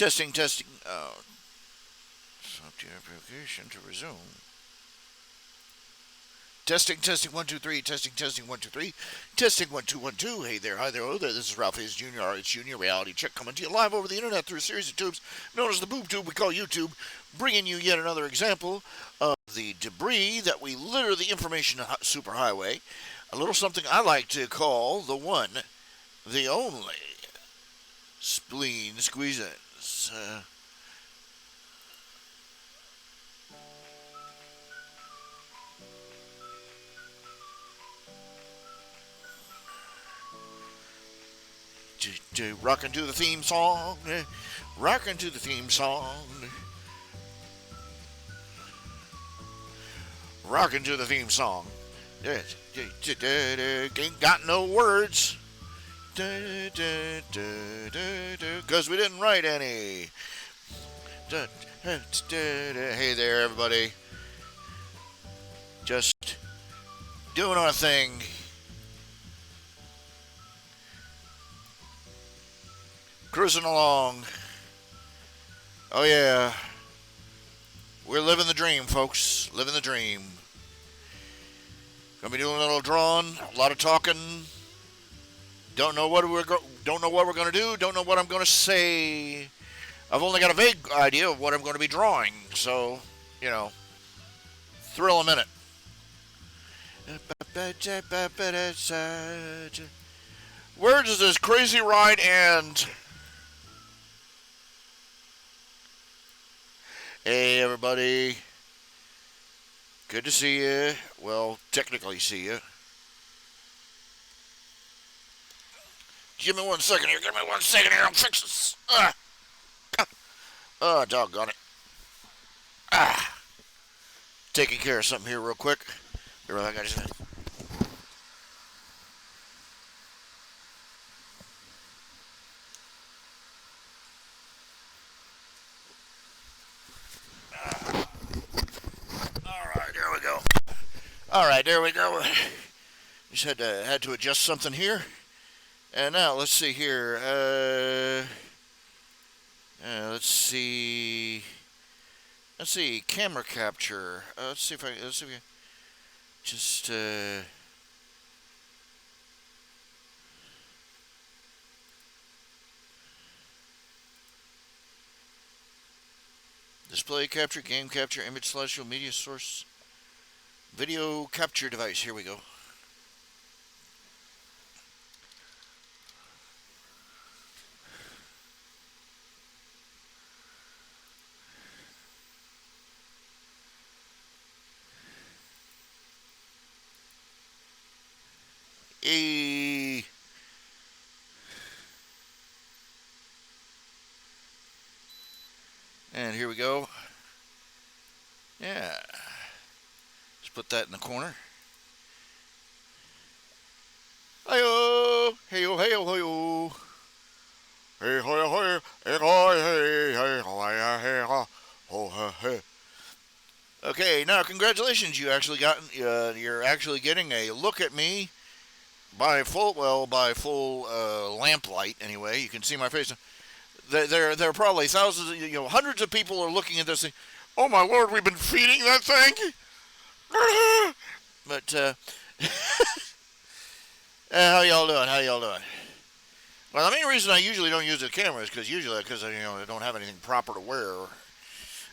Testing, testing. Software application to resume. Testing, testing, 1, 2, 3. Testing, testing, 1, 2, 3. Testing, 1, 2, 1, 2. Hey there, hi there, oh there. This is Ralph Hayes Jr., RH Jr. Reality Check, coming to you live over the internet through a series of tubes known as the Boob Tube we call YouTube, bringing you yet another example of the debris that we litter the information superhighway. A little something I like to call the one, the only spleen squeezins. Rockin' to the theme song, rockin' to the theme song, rockin' to the theme song. Ain't got no words, cause we didn't write any. Hey there, everybody. Just doing our thing. Cruising along. Oh yeah. We're living the dream, folks. Living the dream. Gonna be doing a little drawing, a lot of talking. Don't know what we're gonna do. Don't know what I'm gonna say. I've only got a vague idea of what I'm gonna be drawing. So, thrill a minute. Where does this crazy ride end? Hey, everybody. Good to see you. Well, technically see you. Give me 1 second here. Give me 1 second here. I'll fix this. Doggone it. Taking care of something here real quick. Be right back. All right, there we go. Just had to adjust something here. And now let's see here. Let's see. Camera capture. Let's see if I just. Display capture, game capture, image slideshow, media source. Video capture device. Here we go. And here we go. Yeah. Put that in the corner. Hey-oh, hey-oh, hey-oh, hey-oh. Hey, hey, hey, hey, hey, hey. Okay, now congratulations, you're actually getting a look at me by full lamplight. Anyway, you can see my face. There are probably thousands, hundreds of people are looking at this thing. Oh my Lord, we've been feeding that thing. But how y'all doing? Well, the main reason I usually don't use the camera is because I don't have anything proper to wear.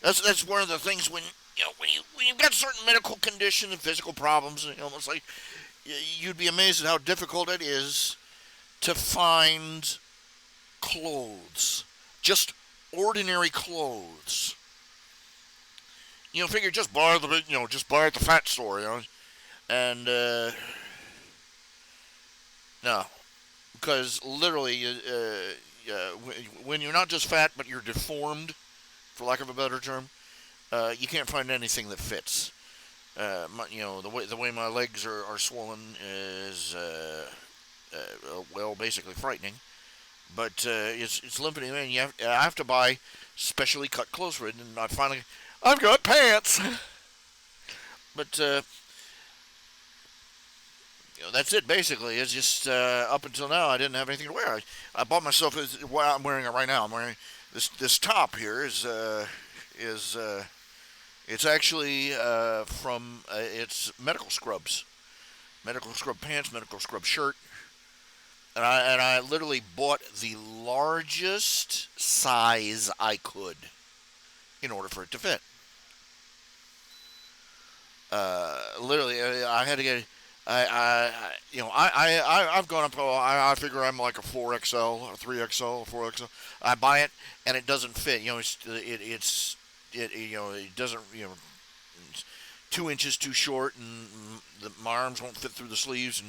That's one of the things when you've got certain medical conditions and physical problems. Almost like you'd be amazed at how difficult it is to find clothes, just ordinary clothes. Figure just buy at the fat store, and no, because literally, when you're not just fat but you're deformed, for lack of a better term, you can't find anything that fits. The way my legs are swollen is basically frightening. But it's limiting, and I have to buy specially cut clothes for it, and I've got pants. But that's it basically. It's just up until now I didn't have anything to wear. I bought myself what I'm wearing it right now. I'm wearing this top here is it's actually from it's medical scrub pants, medical scrub shirt, and I literally bought the largest size I could in order for it to fit. Literally, I had to get. I've gone up. I figure I'm like a 4XL, a 3XL, a 4XL. I buy it and it doesn't fit. It doesn't. It's 2 inches too short, and my arms won't fit through the sleeves,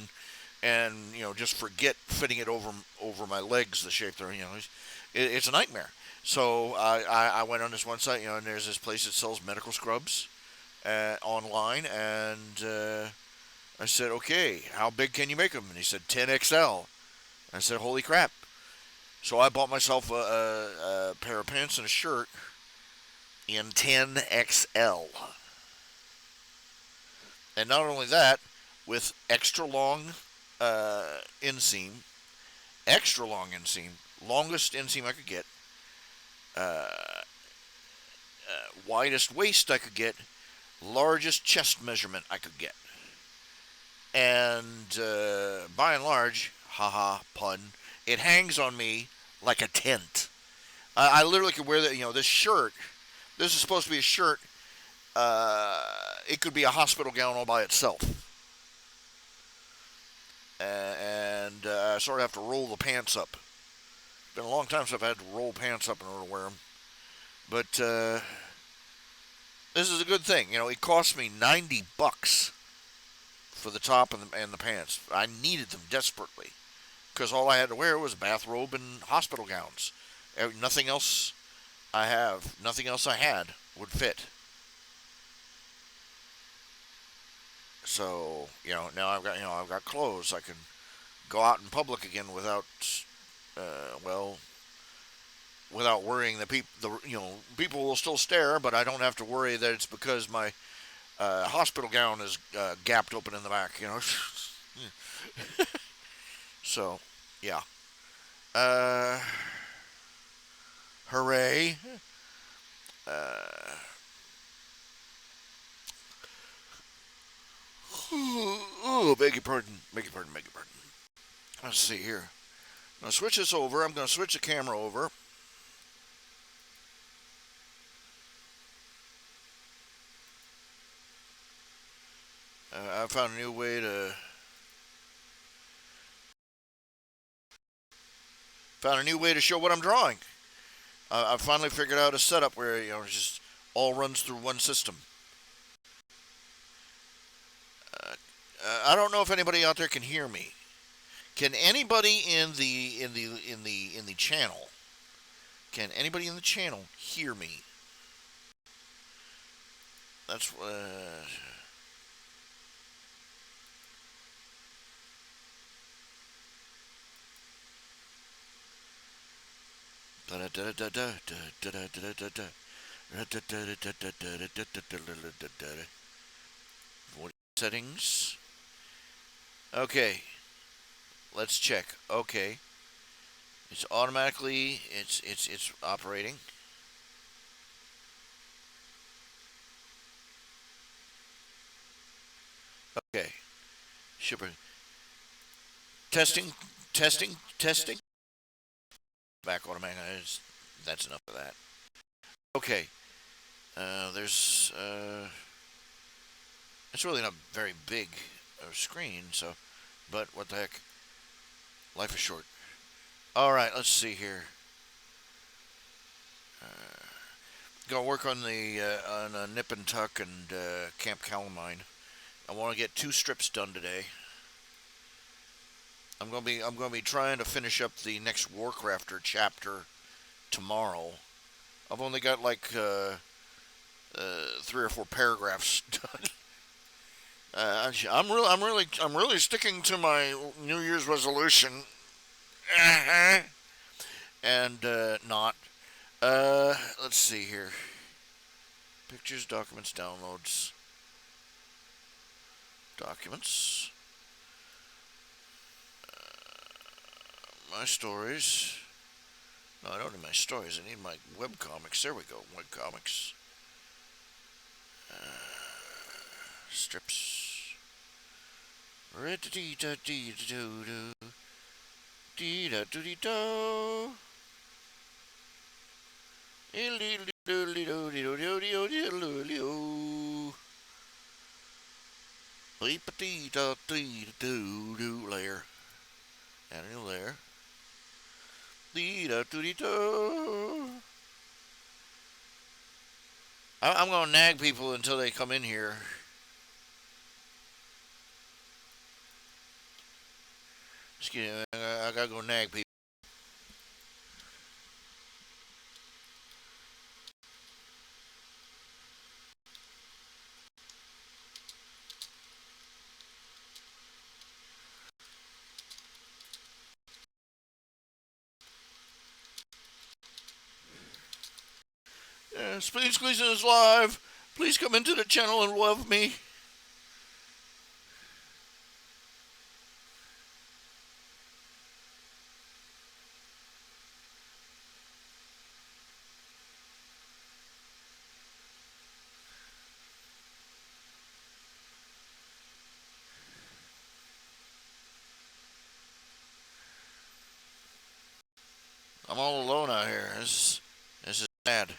and just forget fitting it over my legs. The shape there, it's a nightmare. So I went on this one site, and there's this place that sells medical scrubs online, and I said, okay, how big can you make them? And he said 10XL. I said, holy crap. So I bought myself a pair of pants and a shirt in 10XL. And not only that, with inseam, extra long inseam, longest inseam I could get, uh, widest waist I could get, largest chest measurement I could get. And by and large, haha, pun, it hangs on me like a tent. I literally could wear this shirt. This is supposed to be a shirt. It could be a hospital gown all by itself. And I sort of have to roll the pants up. It's been a long time since I've had to roll pants up in order to wear them. But this is a good thing. It cost me $90 for the top and the pants. I needed them desperately because all I had to wear was a bathrobe and hospital gowns. Nothing else nothing else I had would fit. So now I've got clothes. I can go out in public again uh, without worrying that people will still stare, but I don't have to worry that it's because my hospital gown is gapped open in the back. So yeah. Uh, Hooray. Uh, oh, beg your pardon. Beg your pardon. Beg your pardon. Let's see here. I'm going to switch this over. I'm going to switch the camera over. I found a new way to show what I'm drawing. I finally figured out a setup where it just all runs through one system. Uh, I don't know if anybody out there can hear me. Can anybody in the channel? Can anybody in the channel hear me? That's settings. Okay, let's check. Okay, it's operating. Okay, super. Testing, testing, testing. Back automatic. That's enough of that. Okay. There's it's really not very big screen, so, but what the heck? Life is short. All right, let's see here. Gonna work on the Nip and Tuck and Camp Calamine. I want to get 2 strips done today. I'm gonna be trying to finish up the next Warcrafter chapter tomorrow. I've only got like 3 or 4 paragraphs done. I'm really sticking to my New Year's resolution, and not. Let's see here. Pictures, documents, downloads, documents, my stories. No, I don't need my stories. I need my webcomics. There we go. Webcomics. Strips. Layer. Add a new layer. I'm going to nag people until they come in here. Just kidding. I got to go nag people. Spleen Squeezing is live. Please come into the channel and love me. I'm all alone out here. This is sad.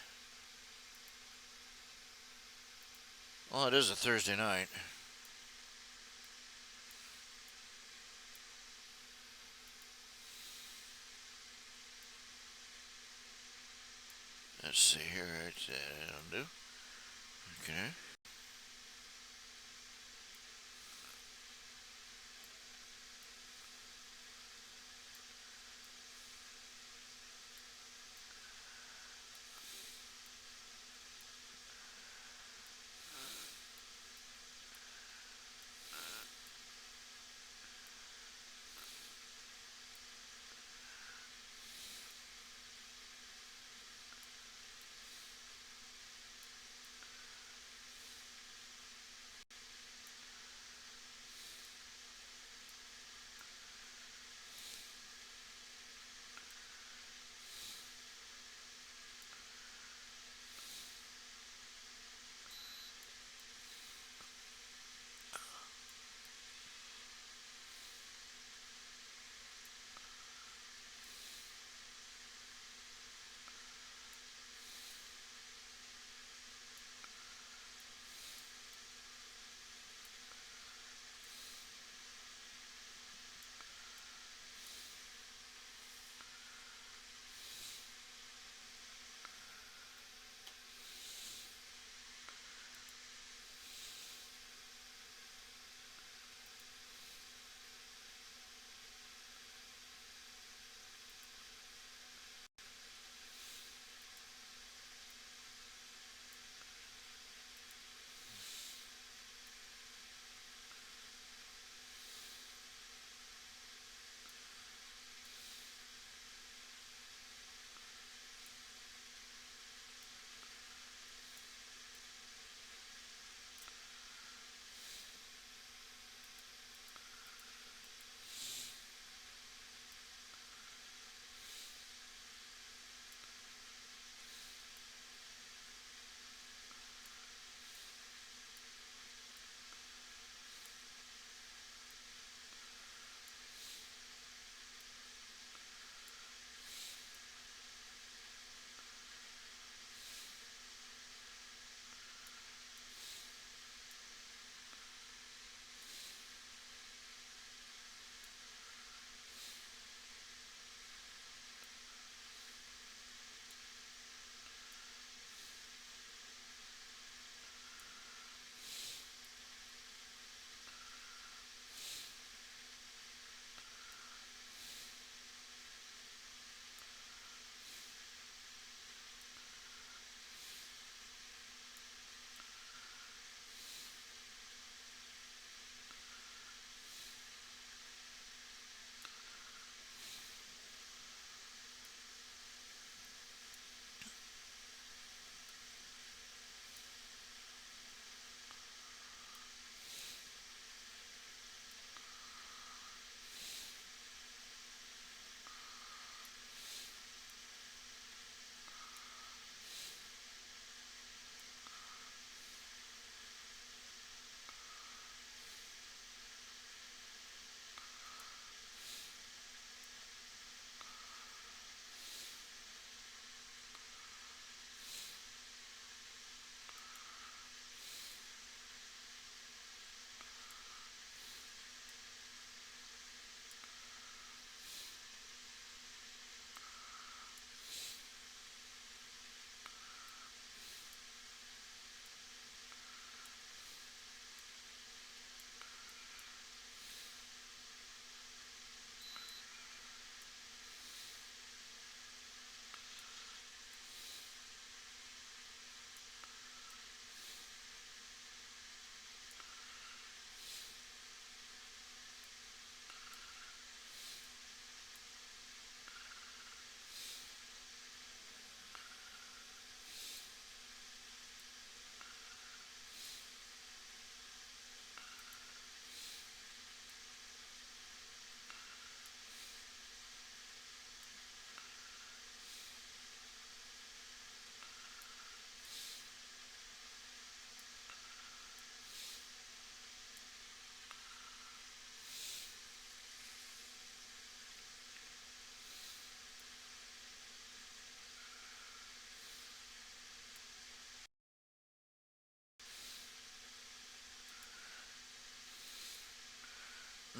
Well, it is a Thursday night. Let's see here. Undo. Okay.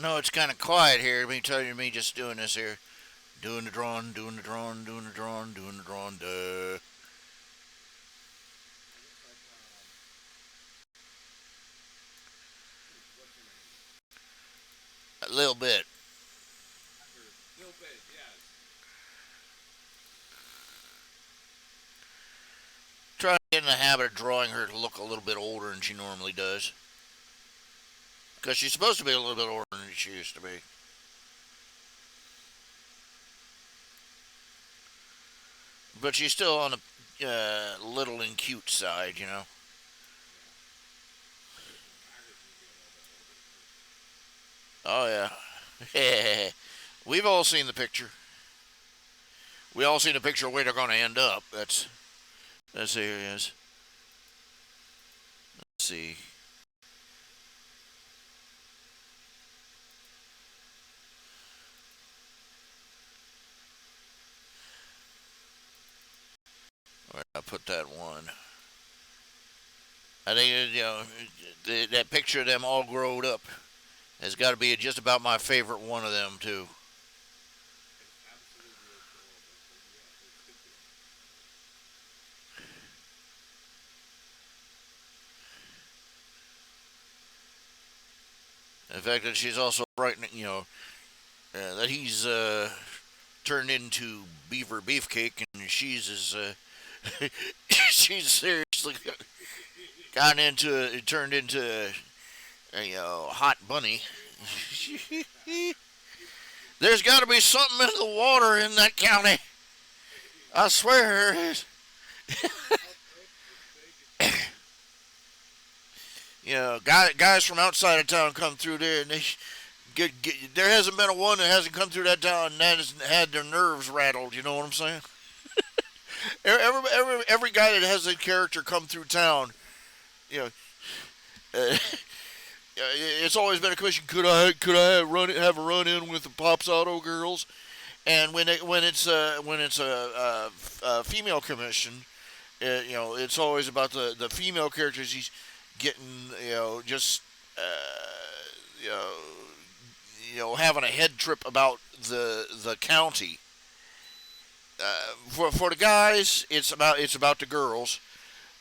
No, it's kind of quiet here. Me telling you, me just doing this here. Doing the drawing, doing the drawing, doing the drawing, doing the drawing, duh. A little bit. Try to get in the habit of drawing her to look a little bit older than she normally does. Because she's supposed to be a little bit older than she used to be. But she's still on the little and cute side, you know. Oh, yeah. We've all seen the picture. We all seen the picture of where they're going to end up. That's here it is. Let's see. Where did I put that one? I think, that picture of them all growed up has got to be just about my favorite one of them, too. The fact that she's also brightening, that he's turned into Beaver Beefcake and she's she's seriously gotten into turned into a hot bunny. There's got to be something in the water in that county. I swear. Guys from outside of town come through there, and there hasn't been a one that hasn't come through that town and that hasn't had their nerves rattled. You know what I'm saying? Every guy that has a character come through town, you know, uh, it's always been a question: could I have a run in with the Pops Auto girls? And when it's a female commission, it's always about the female characters. He's getting just you know having a head trip about the county. For the guys, it's about the girls.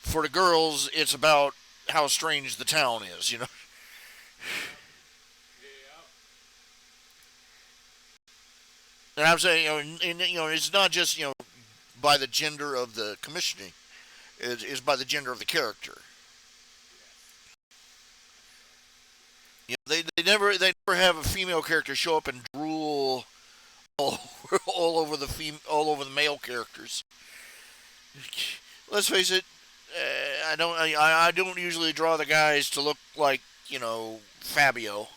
For the girls, it's about how strange the town is. And I'm saying it's not just by the gender of the commissioning. It's by the gender of the character. They never have a female character show up and drool all, all over the male characters. Let's face it, I don't usually draw the guys to look like Fabio.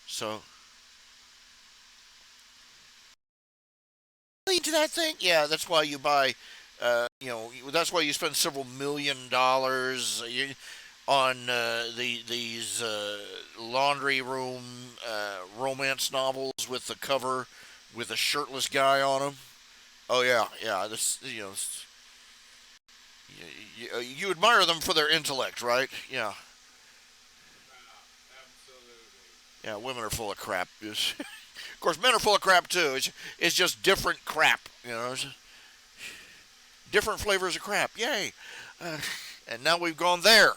So into that thing, yeah, that's why you buy. That's why you spend several $1 million on these laundry room romance novels with the cover with a shirtless guy on them. Oh yeah, yeah. This you admire them for their intellect, right? Yeah, yeah. Women are full of crap. Of course, men are full of crap too. It's just different crap. Different flavors of crap. Yay! And now we've gone there.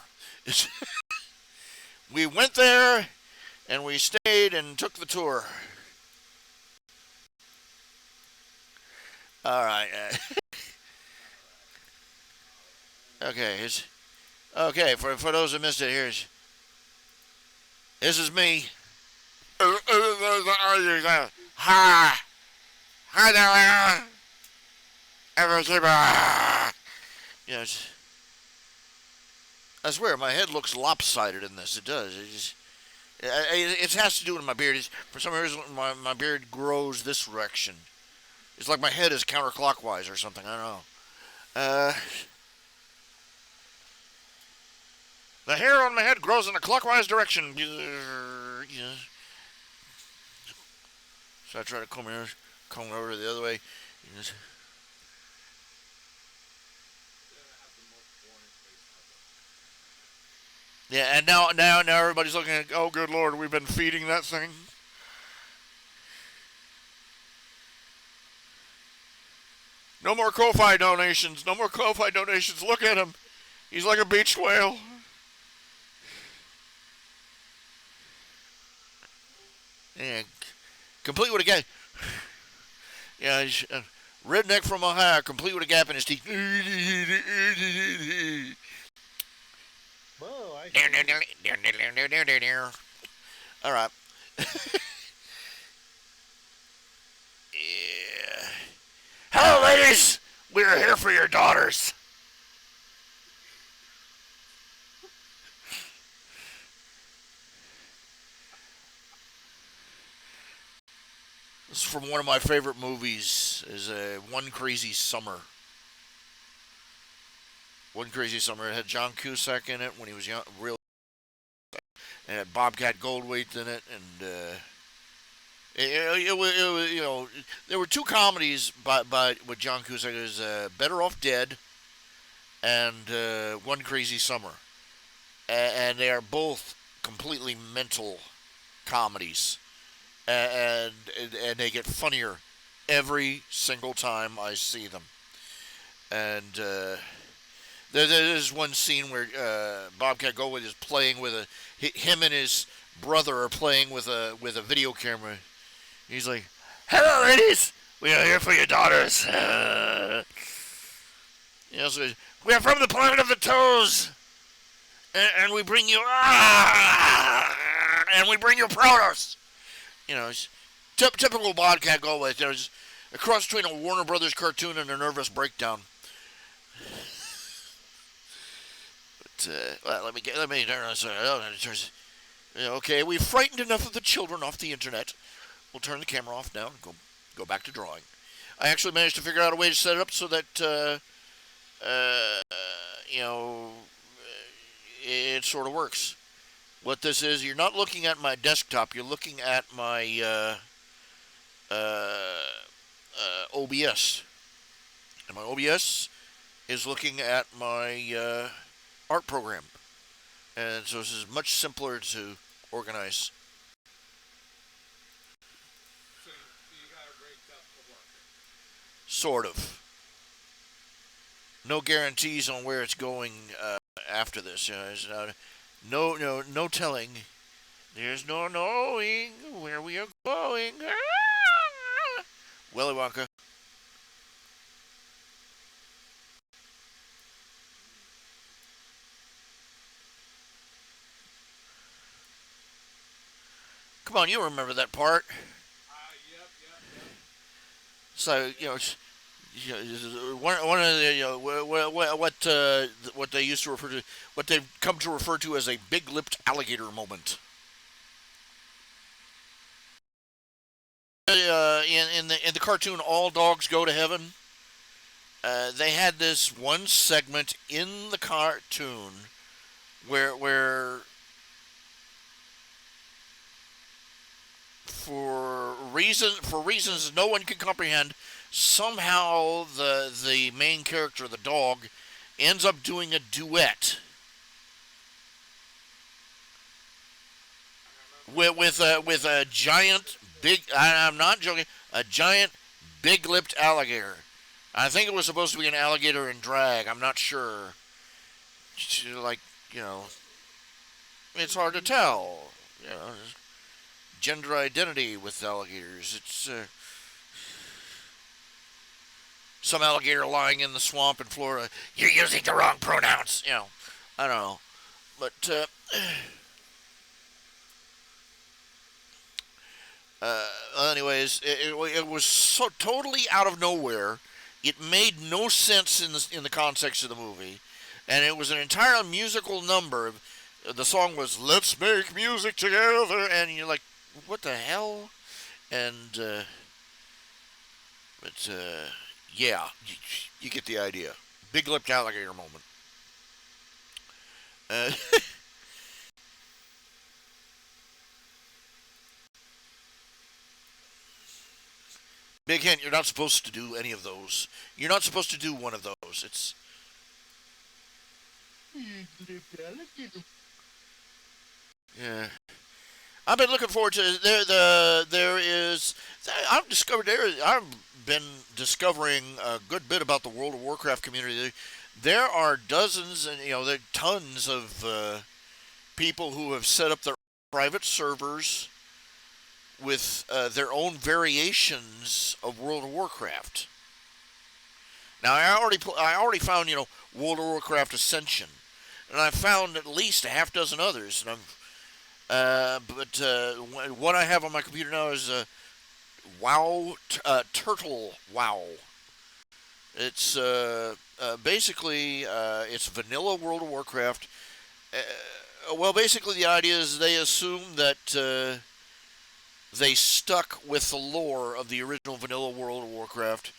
We went there and we stayed and took the tour. All right. Okay. Okay. For those who missed it, this is me. Hi. Hi there. Yes. I swear, my head looks lopsided in this. It does. It has to do with my beard. For some reason, my beard grows this direction. It's like my head is counterclockwise or something. I don't know. Uh, the hair on my head grows in a clockwise direction. So I try to comb it over the other way. Yeah, and now everybody's looking at. Oh, good lord, we've been feeding that thing. No more Ko-Fi donations. No more Ko-Fi donations. Look at him. He's like a beached whale. Yeah, complete with a gap. Yeah, redneck from Ohio, complete with a gap in his teeth. Whoa, All right. Yeah. Hello, ladies. We are here for your daughters. This is from one of my favorite movies. Is One Crazy Summer. One Crazy Summer. It had John Cusack in it when he was young, real. It had Bobcat Goldthwait in it, and it was, there were two comedies by with John Cusack. It was Better Off Dead and One Crazy Summer, and they are both completely mental comedies, and and they get funnier every single time I see them. And there's one scene where Bobcat Goldthwait is playing with him and his brother are playing with a video camera. He's like, "Hello, ladies. We are here for your daughters." So we are from the planet of the toes, and we bring you and we bring you produce. It's typical Bobcat Goldthwait. There's a cross between a Warner Brothers cartoon and a nervous breakdown. But let me turn this. Okay, we've frightened enough of the children off the internet. We'll turn the camera off now and go back to drawing. I actually managed to figure out a way to set it up so that it sort of works. What this is, you're not looking at my desktop. You're looking at my OBS, and my OBS is looking at my art program, and so this is much simpler to organize. So you got it rigged up to work. Sort of. No guarantees on where it's going after this. There's no telling. There's no knowing where we are going. Willy Wonka. Come on, you remember that part. Yep. So one of the what they used to refer to, what they've come to refer to as a big-lipped alligator moment. In the cartoon All Dogs Go to Heaven, they had this one segment in the cartoon where for reasons no one can comprehend, somehow the main character, the dog, ends up doing a duet with a giant big. I'm not joking. A giant big-lipped alligator. I think it was supposed to be an alligator in drag. I'm not sure. Like it's hard to tell. Gender identity with alligators. It's some alligator lying in the swamp in Florida. You're using the wrong pronouns. I don't know, but anyways, it was so totally out of nowhere. It made no sense in the context of the movie, and it was an entire musical number. The song was "Let's Make Music Together," and you're like, "What the hell?" And but yeah, you get the idea. Big-lipped alligator moment. Uh, Big hint, you're not supposed to do any of those. You're not supposed to do one of those. It's yeah. I've been looking forward to there. I've discovered been discovering a good bit about the World of Warcraft community. There are dozens and there are tons of people who have set up their private servers with their own variations of World of Warcraft. Now I already found World of Warcraft Ascension, and I found at least a half dozen others. And what I have on my computer now is WoW Turtle WoW. It's basically it's vanilla World of Warcraft. Well, basically the idea is they assume that they stuck with the lore of the original vanilla World of Warcraft,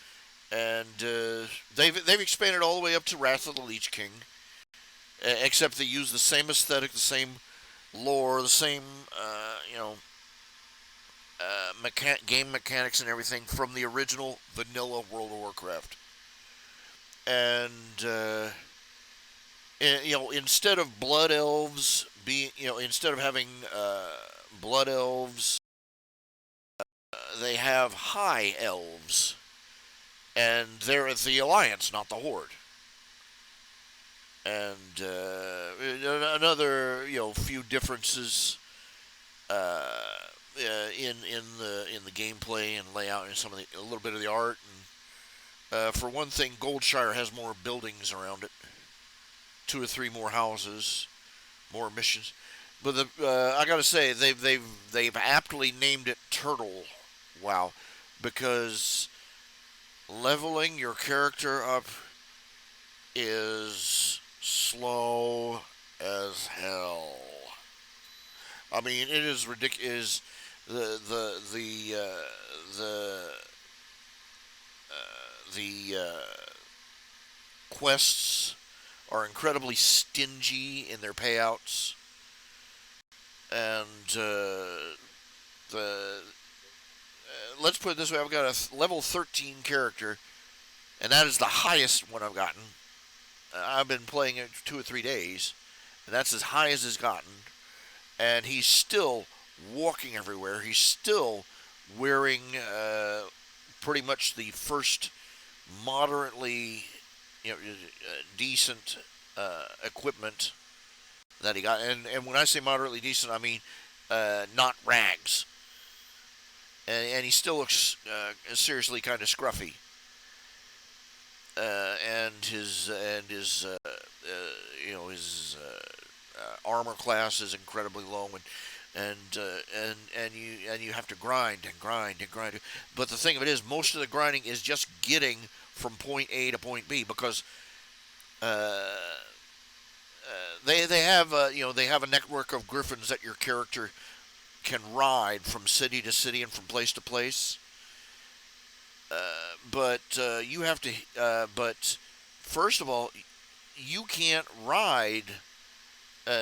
and they've expanded all the way up to Wrath of the Lich King, except they use the same aesthetic, the same lore, the same game mechanics and everything from the original vanilla World of Warcraft. And instead of blood elves instead of having blood elves, they have high elves, and they're the Alliance, not the Horde. And another few differences in the gameplay and layout and a little bit of the art. And for one thing, Goldshire has more buildings around it, 2 or 3 more houses, more missions. But I gotta say, they've aptly named it Turtle WoW, because leveling your character up is slow as hell. I mean, it is ridiculous. The quests are incredibly stingy in their payouts, and let's put it this way: I've got a level 13 character, and that is the highest one I've gotten. I've been playing it 2 or 3 days, and that's as high as it's gotten. And he's still walking everywhere. He's still wearing pretty much the first moderately decent equipment that he got. And when I say moderately decent, I mean not rags. And he still looks seriously kind of scruffy. And his armor class is incredibly low, and you have to grind and grind and grind. But the thing of it is, most of the grinding is just getting from point A to point B, because they have they have a network of griffins that your character can ride from city to city and from place to place. But you have to. But first of all, you can't ride,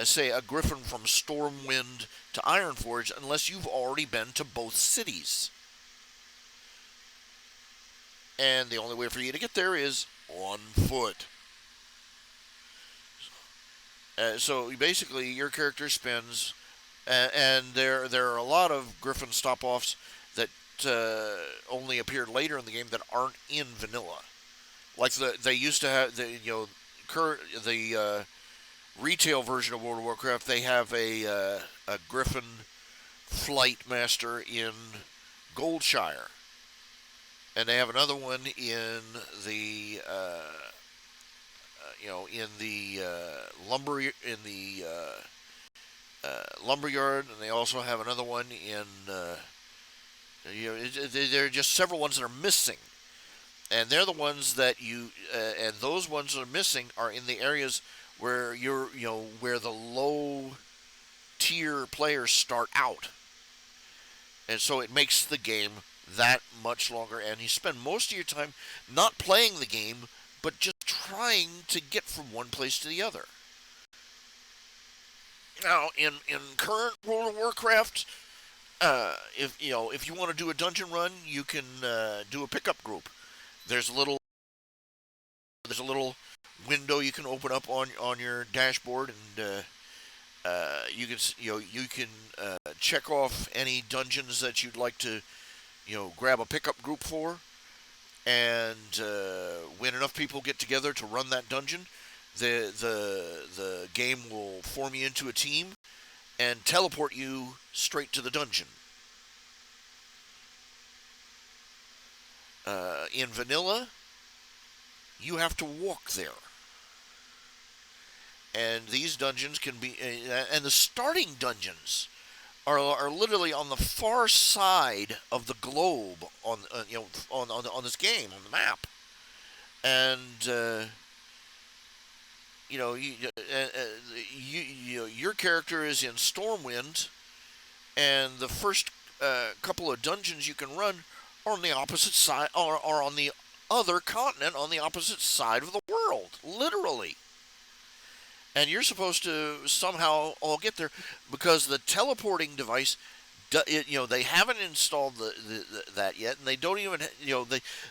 say, a griffin from Stormwind to Ironforge unless you've already been to both cities. And the only way for you to get there is on foot. So basically, your character spends, and there are a lot of griffin stop-offs that only appeared later in the game that aren't in vanilla. Like they used to have the retail version of World of Warcraft. They have a Griffin Flight Master in Goldshire, and they have another one in the lumberyard, and they also have another one in there are just several ones that are missing. And they're the ones that and those ones that are missing are in the areas where where the low tier players start out. And so it makes the game that much longer, and you spend most of your time not playing the game, but just trying to get from one place to the other. Now, in current World of Warcraft, if you want to do a dungeon run, you can do a pickup group. There's a little window you can open up on your dashboard, and you can check off any dungeons that you'd like to grab a pickup group for. and when enough people get together to run that dungeon, the game will form you into a team and teleport you straight to the dungeon. In vanilla, you have to walk there. And these dungeons can be, and the starting dungeons are literally on the far side of the globe on this game on the map, and your character is in Stormwind, and the first couple of dungeons you can run are on the opposite side, are on the other continent, on the opposite side of the world, literally. And you're supposed to somehow all get there because the teleporting device, they haven't installed that yet, and they don't even,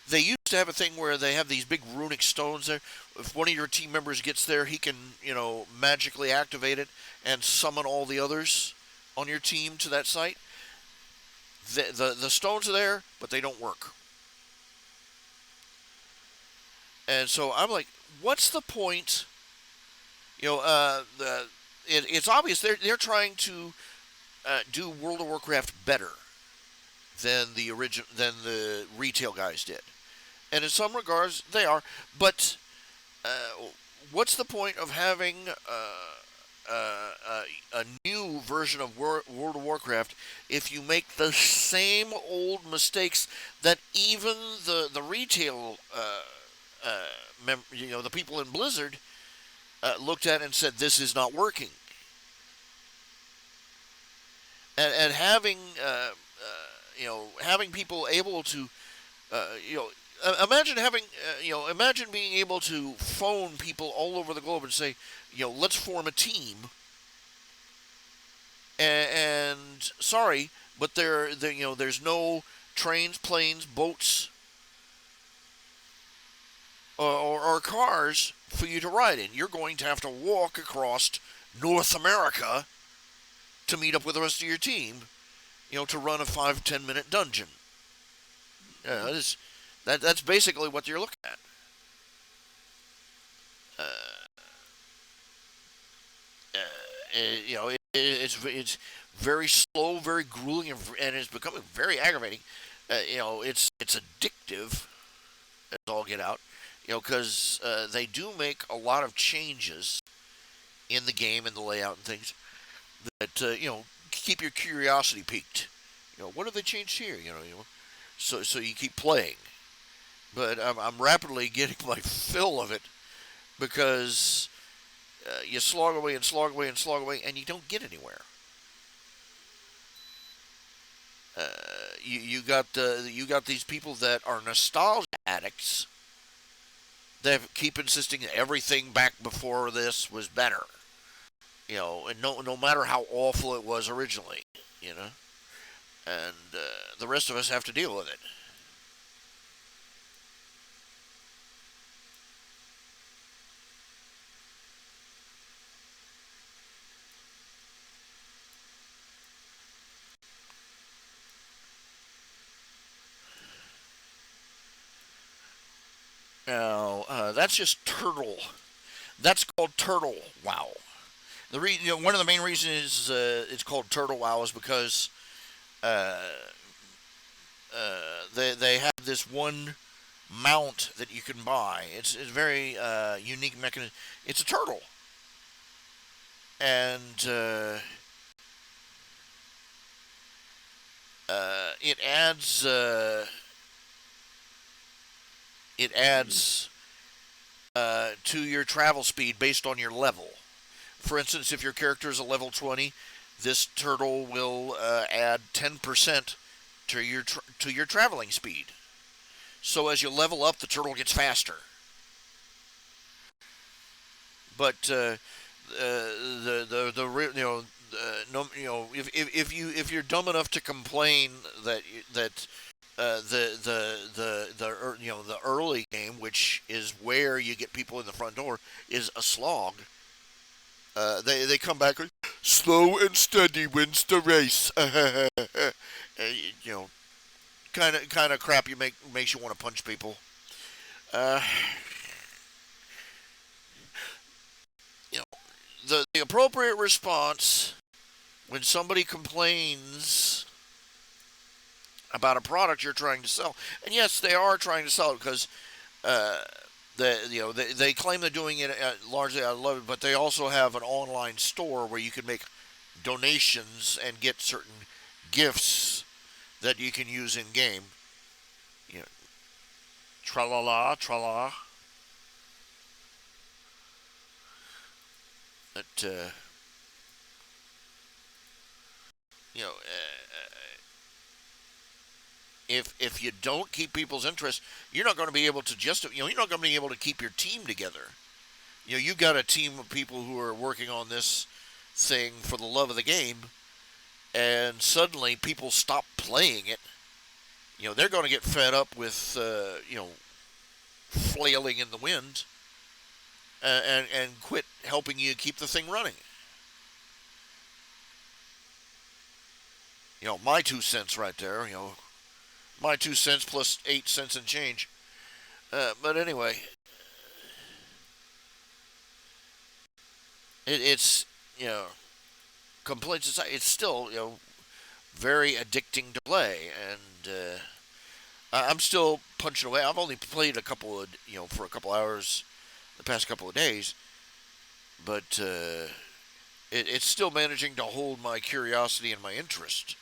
they used to have a thing where they have these big runic stones there. If one of your team members gets there, he can, magically activate it and summon all the others on your team to that site. The stones are there, but they don't work. And so I'm like, what's the point? It's obvious they're trying to do World of Warcraft better than the retail guys did, and in some regards they are. But what's the point of having a new version of World of Warcraft if you make the same old mistakes that even the retail the people in Blizzard looked at and said this is not working, and having having people able to imagine being able to phone people all over the globe and say, let's form a team, and sorry, but there's no trains, planes, boats, or cars for you to ride in. You're going to have to walk across North America to meet up with the rest of your team, to run a 5-10 minute dungeon. That's basically what you're looking at. It's very slow, very grueling, and it's becoming very aggravating. It's addictive as all get out. Because they do make a lot of changes in the game and the layout and things that keep your curiosity piqued. What have they changed here? So you keep playing. But I'm rapidly getting my fill of it because you slog away and slog away and slog away, and you don't get anywhere. You got these people that are nostalgia addicts. They keep insisting that everything back before this was better, and no matter how awful it was originally, and the rest of us have to deal with it. Now, that's just Turtle. That's called Turtle WoW. One of the main reasons it's called Turtle WoW is because uh, they have this one mount that you can buy. It's a very unique mechanism. It's a turtle, and it adds to your travel speed based on your level. For instance, if your character is a level 20, this turtle will add 10% to your traveling speed. So as you level up, the turtle gets faster. But if you're dumb enough to complain that the early game, which is where you get people in the front door, is a slog. They come back, slow and steady wins the race. Kind of crap makes you want to punch people. Uh, you know, the appropriate response when somebody complains about a product you're trying to sell, and yes, they are trying to sell it because uh, they claim they're doing it largely out of love, but they also have an online store where you can make donations and get certain gifts that you can use in game. You know, tra la la, tra la. That you know, if you don't keep people's interest, you're not going to be able to you're not going to be able to keep your team together. You got a team of people who are working on this thing for the love of the game, and suddenly people stop playing it. They're going to get fed up with flailing in the wind and quit helping you keep the thing running. My 2 cents right there. My 2 cents plus 8 cents and change. But anyway, it's complaints aside, it's still very addicting to play, and I'm still punching away. I've only played a couple of for a couple hours the past couple of days, but it's still managing to hold my curiosity and my interest,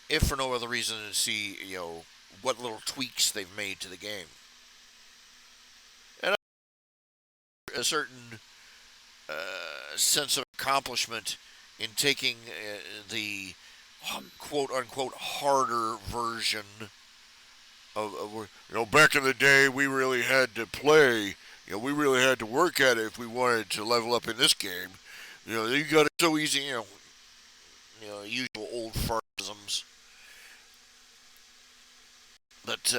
if for no other reason than to see what little tweaks they've made to the game, and a certain sense of accomplishment in taking the quote unquote harder version of back in the day we really had to play. We really had to work at it if we wanted to level up in this game. You got it so easy. Usual old fartisms. But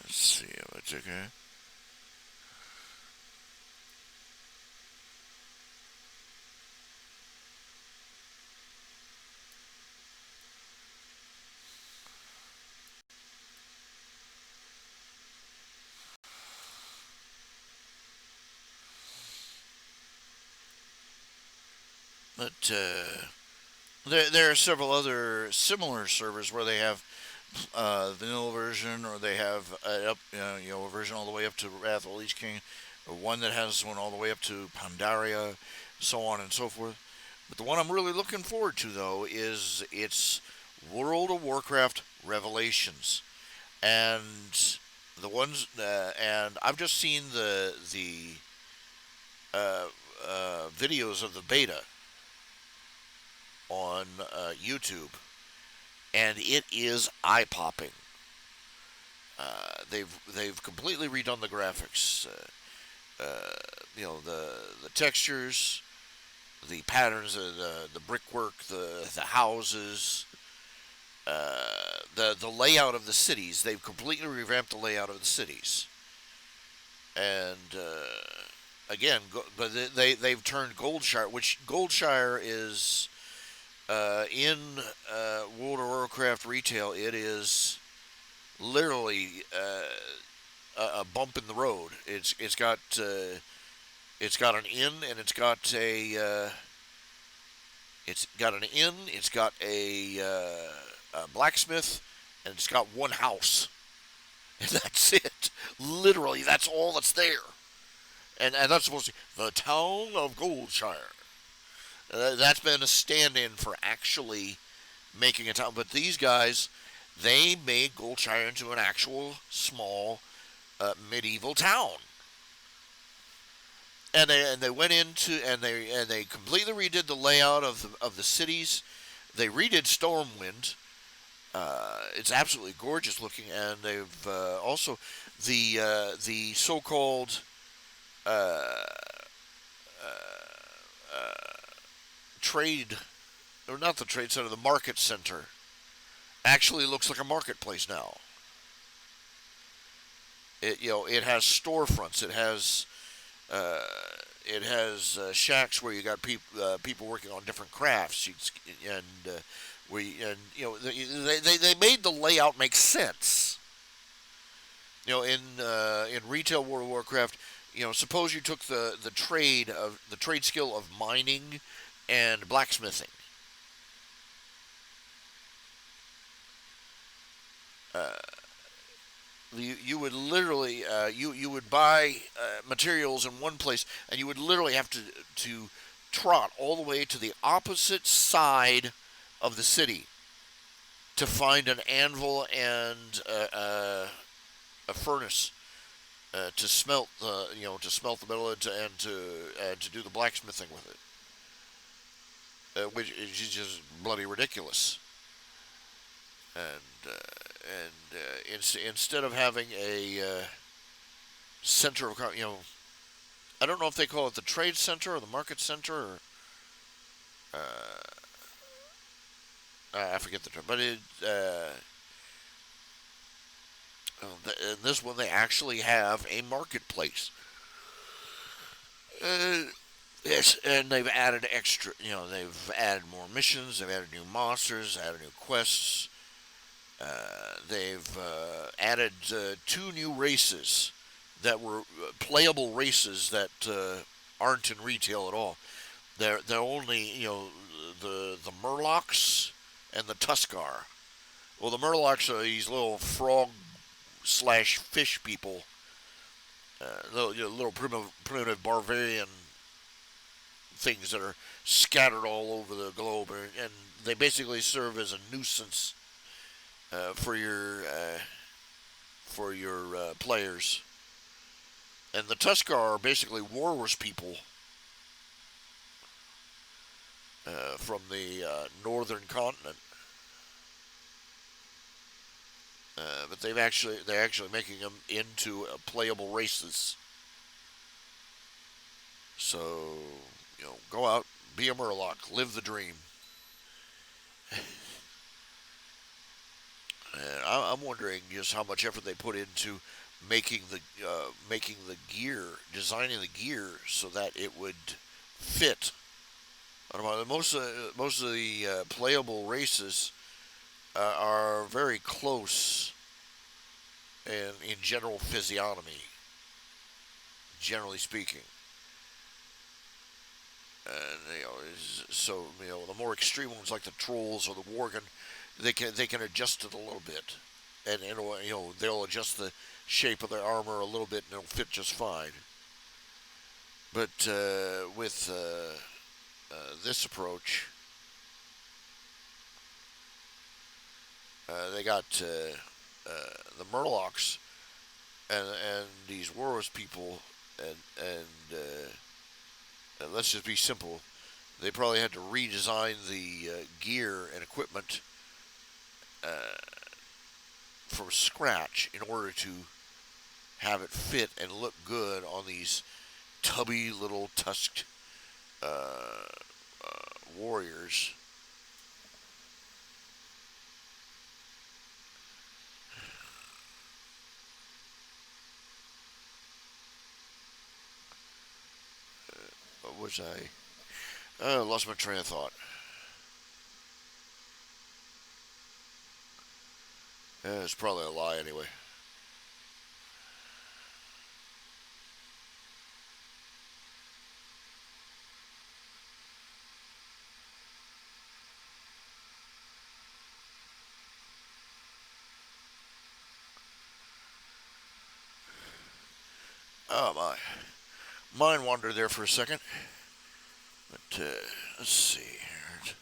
let's see. What's okay? But there are several other similar servers where they have vanilla version, or they have a version all the way up to Wrath of the Lich King, or one that has one all the way up to Pandaria, so on and so forth. But the one I'm really looking forward to, though, is it's World of Warcraft Revelations, and and I've just seen the videos of the beta on YouTube, and it is eye popping. They've completely redone the graphics. The textures, the patterns, the brickwork, the houses, the layout of the cities. They've completely revamped the layout of the cities, and again, but they've turned Goldshire, which Goldshire is in World of Warcraft retail. It is literally a bump in the road. It's got an inn, and it's got a blacksmith, and it's got one house, and that's it. Literally, that's all that's there, and that's supposed to be the town of Goldshire. That's been a stand-in for actually making a town. But these guys, they made Goldshire into an actual small medieval town, and they went into and they completely redid the layout of the cities. They redid Stormwind. It's absolutely gorgeous looking, and they've also the so-called uh, trade, or not the trade center, the market center actually looks like a marketplace now. It has storefronts. Uh, it has shacks where you got people working on different crafts, and they made the layout make sense. In retail World of Warcraft, suppose you took the trade skill of mining and blacksmithing. Uh, you would literally you would buy materials in one place, and you would literally have to trot all the way to the opposite side of the city to find an anvil and a furnace to smelt the metal and to do the blacksmithing with it, which is just bloody ridiculous. Instead of having a center of I don't know if they call it the trade center or the market center, or uh, I forget the term, but in this one they actually have a marketplace. Uh, yes, and they've added extra. They've added more missions. They've added new monsters. Added new quests. They've added two new races that were playable races that aren't in retail at all. They're only the Murlocs and the Tuskar. Well, the Murlocs are these little frog slash fish people, little primitive barbarian things that are scattered all over the globe, and they basically serve as a nuisance for your players. And the Tuskar are basically walrus people from the northern continent. But they're actually making them into playable races. So go out, be a Murloc, live the dream. And I'm wondering just how much effort they put into making the gear, designing the gear so that it would fit. I don't know, most of the playable races are very close in general physiognomy, generally speaking. And so the more extreme ones like the trolls or the worgen, they can adjust it a little bit, and they'll adjust the shape of their armor a little bit, and it'll fit just fine. But with this approach, they got the Murlocs and these Warus people, and let's just be simple. They probably had to redesign the gear and equipment uh, from scratch in order to have it fit and look good on these tubby little tusked warriors. What was I? Lost my train of thought. It's probably a lie anyway. Oh my, mind wandered there for a second. But let's see here.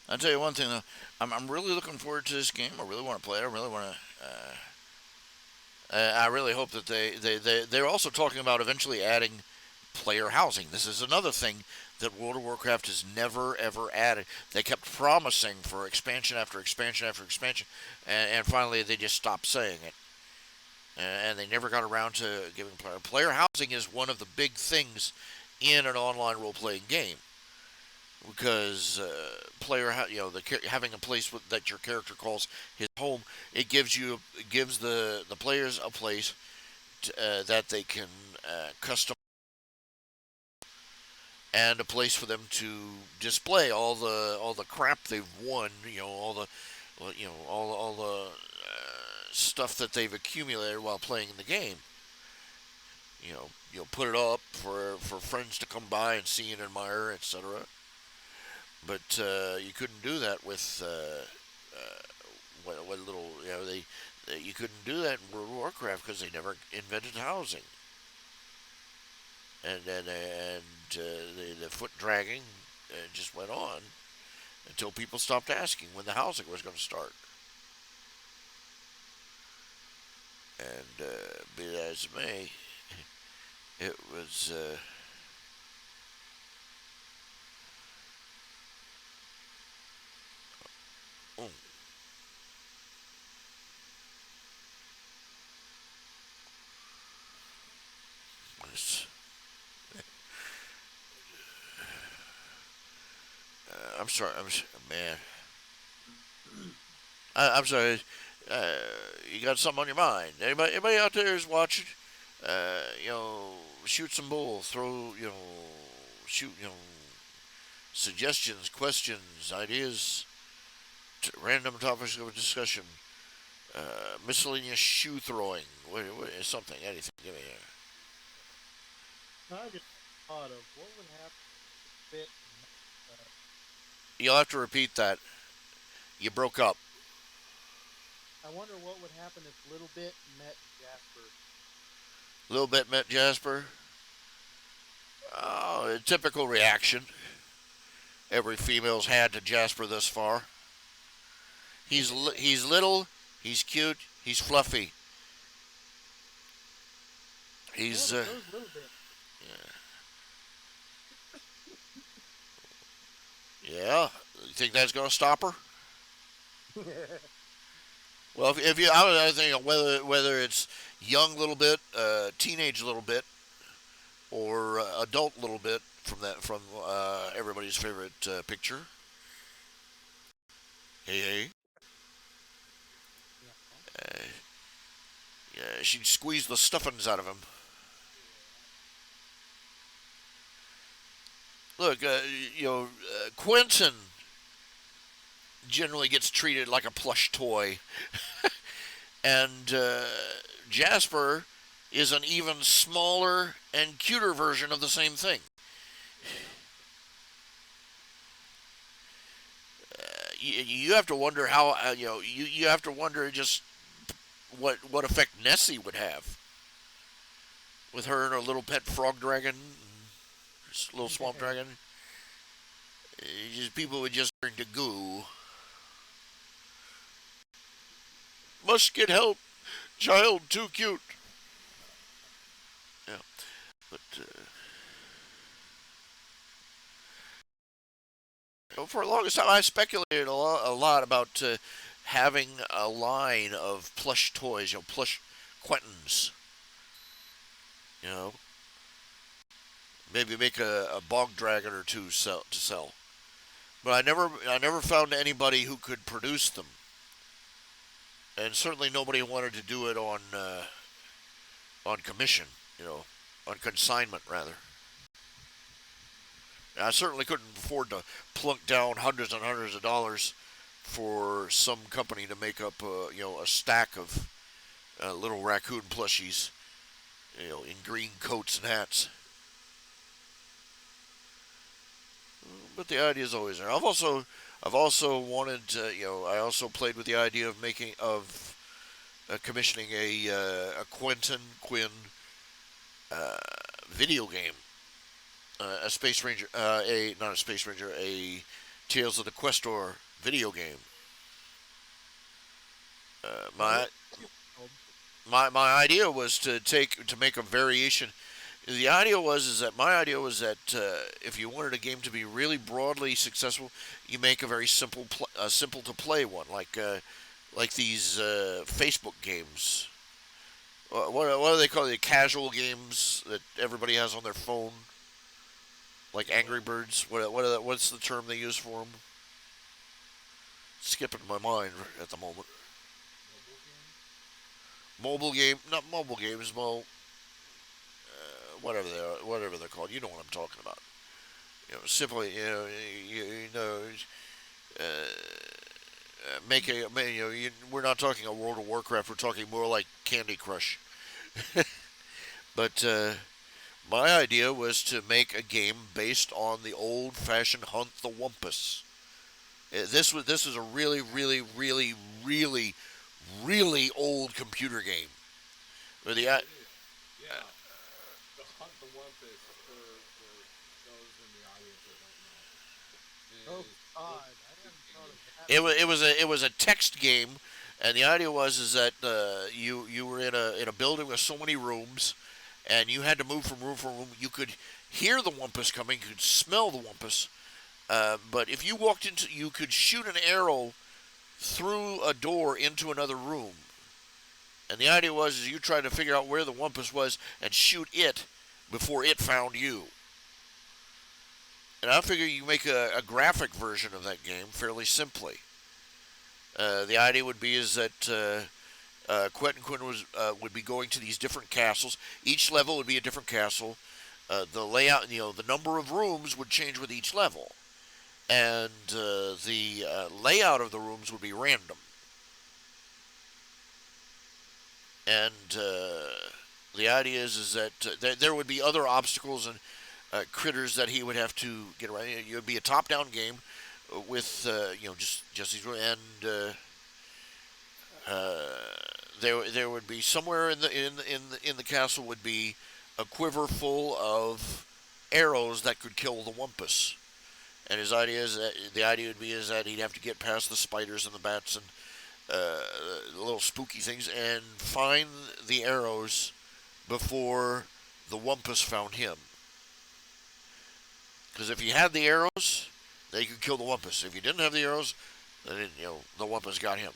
I'll tell you one thing though. I'm really looking forward to this game. I really want to play it. I really want to. I really hope that they're also talking about eventually adding player housing. This is another thing that World of Warcraft has never ever added. They kept promising for expansion after expansion after expansion, and finally they just stopped saying it. And they never got around to giving player housing is one of the big things in an online role playing game because having a place that your character calls his home, it gives the players a place that they can custom and a place for them to display all the crap they've won, all the stuff that they've accumulated while playing the game. You'll put it up for friends to come by and see and admire, etc. But you couldn't do that with what little you couldn't do that in World of Warcraft because they never invented housing, and the foot dragging just went on until people stopped asking when the housing was going to start. And be that as it may, it was. Oh, I'm sorry. Man. I'm sorry. You got something on your mind? Anybody out there is watching? Shoot some bull. Throw. Shoot. Suggestions, questions, ideas, random topics of discussion, miscellaneous shoe throwing, something, anything. Give me I just thought of what would happen if it. You'll have to repeat that. You broke up. I wonder what would happen if Little Bit met Jasper. Little bit met Jasper. Oh, a typical reaction every female's had to Jasper thus far. He's little, he's cute, he's fluffy. He's Yeah, those Little Bit. yeah. You think that's gonna stop her? Well, if you, I was thinking whether it's young little bit, teenage little bit, or adult little bit from everybody's favorite picture. Hey, hey. Yeah. Uh, yeah, she'd squeeze the stuffings out of him. Look, Quentin generally gets treated like a plush toy, and Jasper is an even smaller and cuter version of the same thing. You have to wonder how you have to wonder just what effect Nessie would have with her and her little pet frog dragon, little swamp dragon. People would just turn to goo. Must get help. Child too cute. Yeah, but for the longest time, I speculated a lot about having a line of plush toys, plush Quentins. You know, maybe make a bog dragon or two to sell. But I never found anybody who could produce them, and certainly nobody wanted to do it on commission. On consignment rather. I certainly couldn't afford to plunk down hundreds and hundreds of dollars for some company to make up a stack of little raccoon plushies, in green coats and hats. But the idea is always there. I've also wanted I also played with the idea of commissioning a Quentin Quinn video game, a space ranger, a not a space ranger, a Tales of the Questor video game. Uh, Now my what? Oh, my idea was to make a variation. The idea was is that my idea was that if you wanted a game to be really broadly successful, you make a very simple to play one, like these Facebook games. What do they call it? Casual games that everybody has on their phone, like Angry Birds. What's the term they use for them? Skipping my mind at the moment. Mobile game? Mobile game, not mobile games. Well, whatever they're called. You know what I'm talking about. Simply, you know, make a, we're not talking a World of Warcraft. We're talking more like Candy Crush. But my idea was to make a game based on the old-fashioned Hunt the Wumpus. This is a really old computer game. Where the It is. Yeah. The Hunt the Wumpus, for those in the audience that don't know, oh is God, old I hadn't thought of that. it was a text game, and the idea was is that you were in a building with so many rooms, and you had to move from room to room. You could hear the Wumpus coming, you could smell the Wumpus, but if you walked into, you could shoot an arrow through a door into another room. And the idea was is you tried to figure out where the Wumpus was and shoot it before it found you. And I figure you make a graphic version of that game fairly simply. The idea would be is that Quentin Quinn would be going to these different castles. Each level would be a different castle. The layout, the number of rooms would change with each level, and the layout of the rooms would be random. And the idea is that there would be other obstacles and critters that he would have to get around. It would be a top-down game with just these, and there would be somewhere in the castle would be a quiver full of arrows that could kill the Wumpus. And his idea is that the idea would be is that he'd have to get past the spiders and the bats and the little spooky things and find the arrows before the Wumpus found him. Because if he had the arrows, they could kill the Wumpus. If he didn't have the arrows, then the Wumpus got him.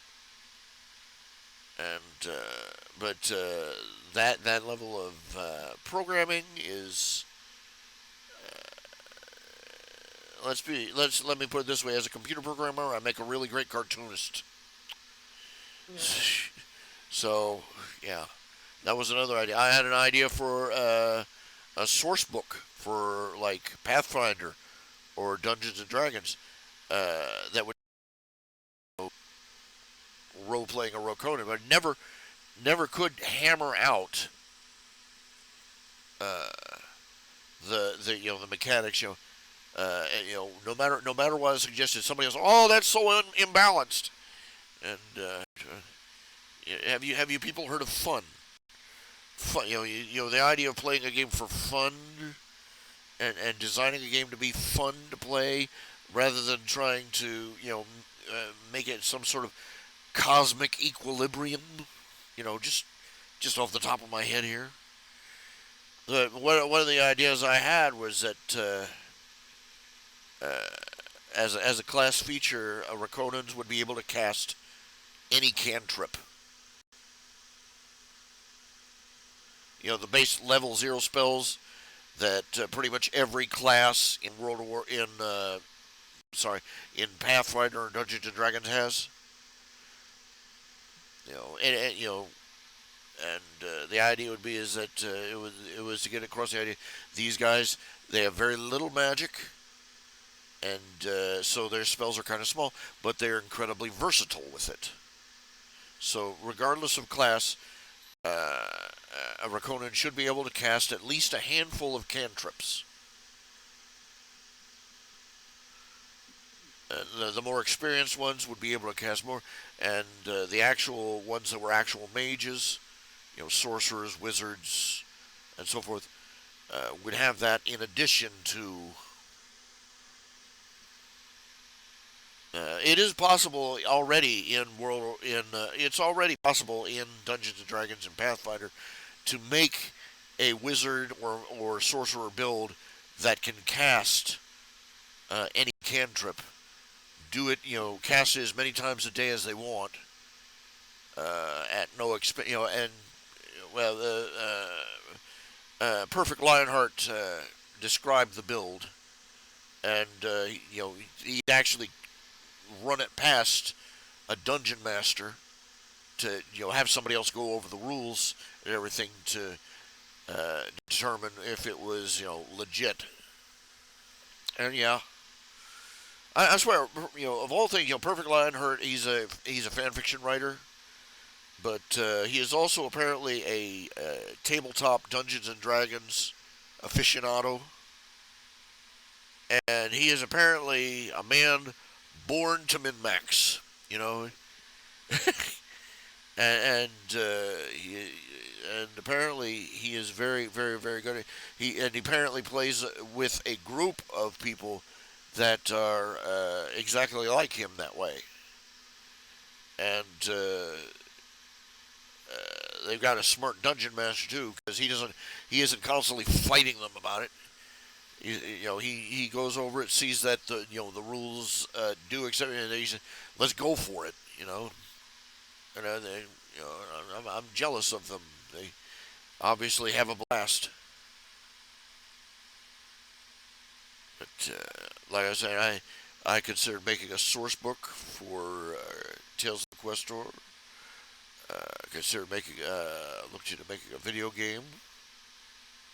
And but that level of programming is let me put it this way: as a computer programmer, I make a really great cartoonist. Yeah. So yeah, that was another idea. I had an idea for a source book for like Pathfinder or Dungeons and Dragons that would role playing a Rokonin, but never could hammer out uh, the mechanics. No matter what I suggested, somebody else, oh, that's so imbalanced. And have you people heard of fun? Fun, the idea of playing a game for fun and designing a game to be fun to play rather than trying to make it some sort of cosmic equilibrium. Just off the top of my head here. One of the ideas I had was that as a class feature, Rakonans would be able to cast any cantrip. The base level 0 spells that pretty much every class in in Pathfinder or Dungeons and Dragons has. The idea would be is that it was to get across the idea. These guys, they have very little magic, and so their spells are kind of small, but they're incredibly versatile with it. So regardless of class, a Rakonan should be able to cast at least a handful of cantrips. The more experienced ones would be able to cast more, and the actual ones that were actual mages, sorcerers, wizards, and so forth, would have that in addition to It is possible already it's already possible in Dungeons and Dragons and Pathfinder to make a wizard or sorcerer build that can cast any cantrip. Do it, cast it as many times a day as they want at no expense. And well, Perfect Lionheart described the build, and he'd actually run it past a dungeon master to have somebody else go over the rules and everything to determine if it was legit. And yeah, I swear, of all things, Perfect Lionheart, he's a fan fiction writer, but he is also apparently a tabletop Dungeons and Dragons aficionado, and he is apparently a man born to min max. And apparently he is very, very, very good. He apparently plays with a group of people that are exactly like him that way, and they've got a smart dungeon master too, because he isn't constantly fighting them about it. He goes over it, sees that the rules do accept it, and he says, "Let's go for it." And I'm jealous of them. They obviously have a blast. But like I said, I considered making a source book for Tales of the Questor. Considered looked into making a video game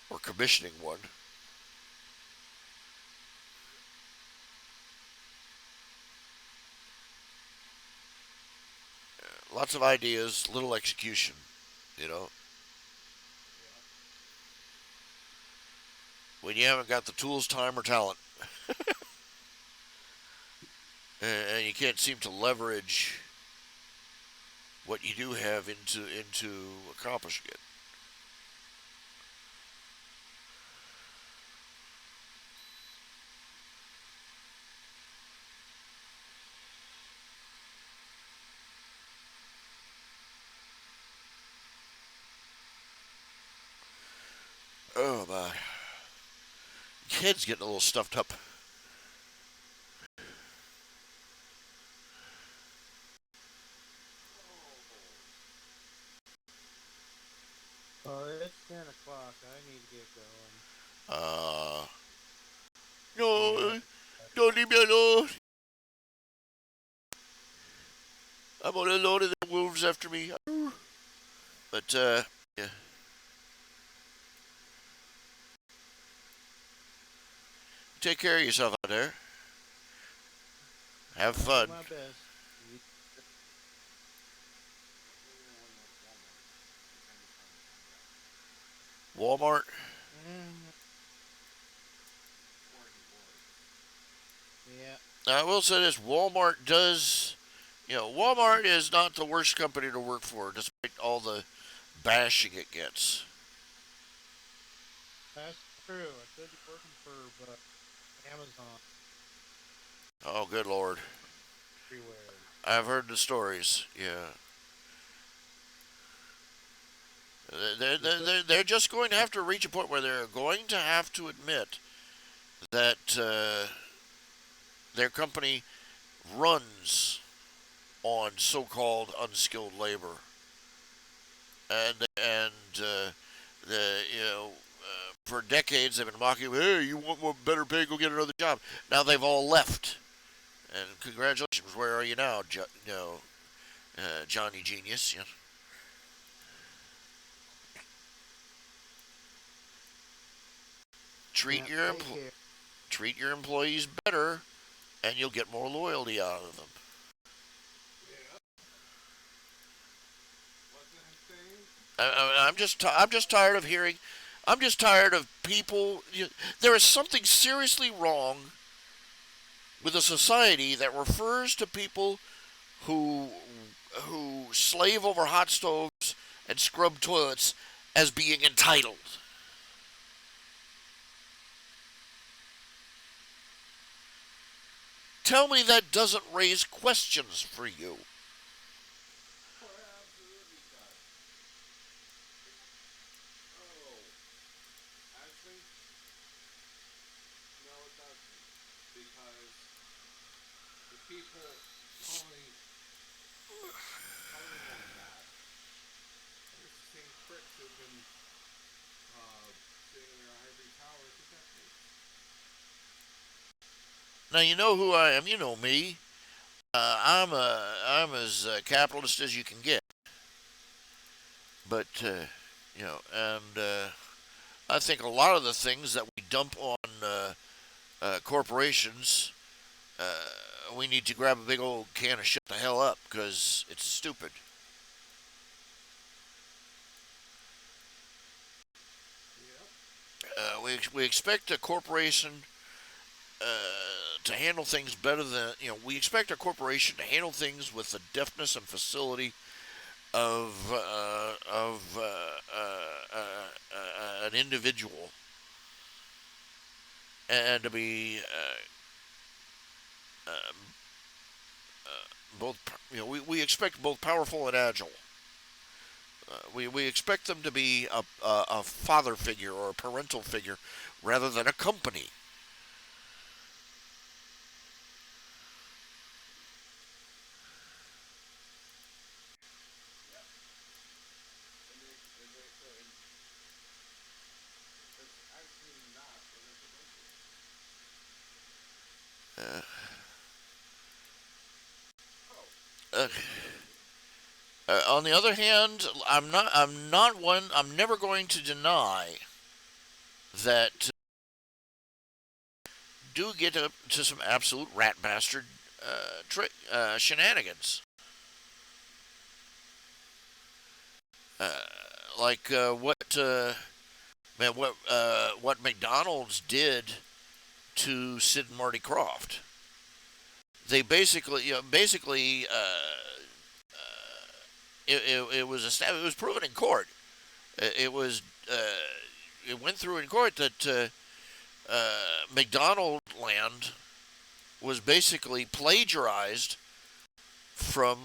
or commissioning one. Lots of ideas, little execution. You know, when you haven't got the tools, time, or talent, and you can't seem to leverage what you do have into accomplishing it. Oh my, kid's getting a little stuffed up. Oh, it's 10 o'clock. I need to get going. Uh, no, don't leave me alone. I'm all alone and the wolves after me. But yeah, take care of yourself out there. Have I'll do fun. my best. You, Walmart. mm, yeah. I will say this: Walmart does. Walmart is not the worst company to work for, despite all the bashing it gets. That's true. I could be working for Amazon Oh, good lord! everywhere. I've heard the stories. Yeah, they're just going to have to reach a point where they're going to have to admit that their company runs on so-called unskilled labor, and for decades they've been mocking. Hey, you want more better pay? Go get another job. Now they've all left, and congratulations. Where are you now, Johnny Genius? Treat Yeah, your take care. treat your employees better, and you'll get more loyalty out of them. Yeah. What's that saying? I'm just tired of hearing. I'm just tired of people. There is something seriously wrong with a society that refers to people who slave over hot stoves and scrub toilets as being entitled. Tell me that doesn't raise questions for you. Oh, it absolutely does. Oh, actually, no, it doesn't. Because the people calling them that are the same pricks who've been sitting in their ivory tower for decades. Now you know who I am. You know me. I'm as capitalist as you can get. But and I think a lot of the things that we dump on corporations, we need to grab a big old can of shut the hell up because it's stupid. Yep. We expect a corporation to handle things better than we expect a corporation to handle things with the deftness and facility of an individual, and to be both. We expect both powerful and agile. We expect them to be a father figure or a parental figure rather than a company. Yep. And they so and it's actually not what it's supposed to be. Uh, Oh, uh, on the other hand, I'm not one. I'm never going to deny that do get up to some absolute rat bastard shenanigans. Uh, like what McDonald's did to Sid and Marty Krofft. They it was established, it was proven in court. It was it went through in court that McDonald Land was basically plagiarized from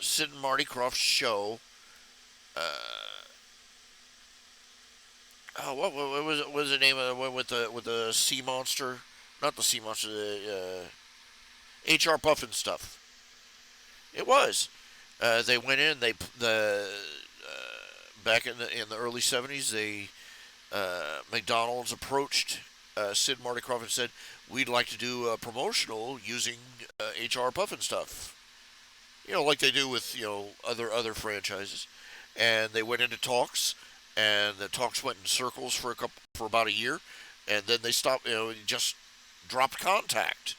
Sid and Marty Krofft's show. Uh, what was the name of the one with the sea monster? Not the sea monster. The HR Puffin stuff. It was. They went in. Back in the early '70s. They McDonald's approached Sid Marty Krofft and said, "We'd like to do a promotional using HR Puffin stuff." Like they do with other franchises. And they went into talks, and the talks went in circles for about a year, and then they stopped. Just dropped contact.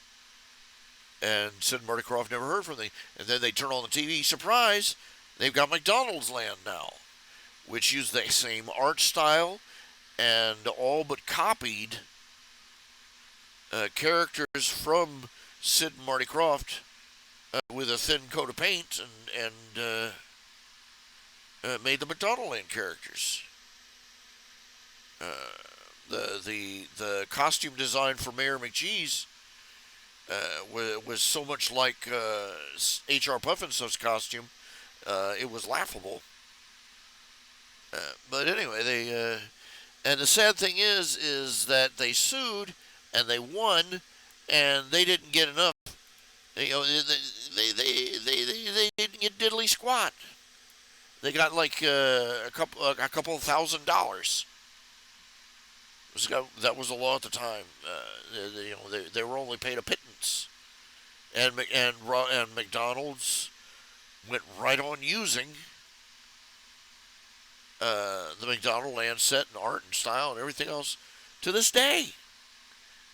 And Sid and Marty Krofft never heard from them. And then they turn on the TV. Surprise! They've got McDonald's Land now, which used the same art style and all but copied characters from Sid and Marty Krofft with a thin coat of paint and made the McDonald Land characters. The costume design for Mayor McCheese was so much like H.R. Pufnstuf's costume, it was laughable. But anyway, they and the sad thing is that they sued and they won, and they didn't get enough. They didn't get diddly squat. They got like a couple of $1,000. That was the law at the time. They were only paid a pittance, and McDonald's went right on using the McDonald Land set and art and style and everything else to this day.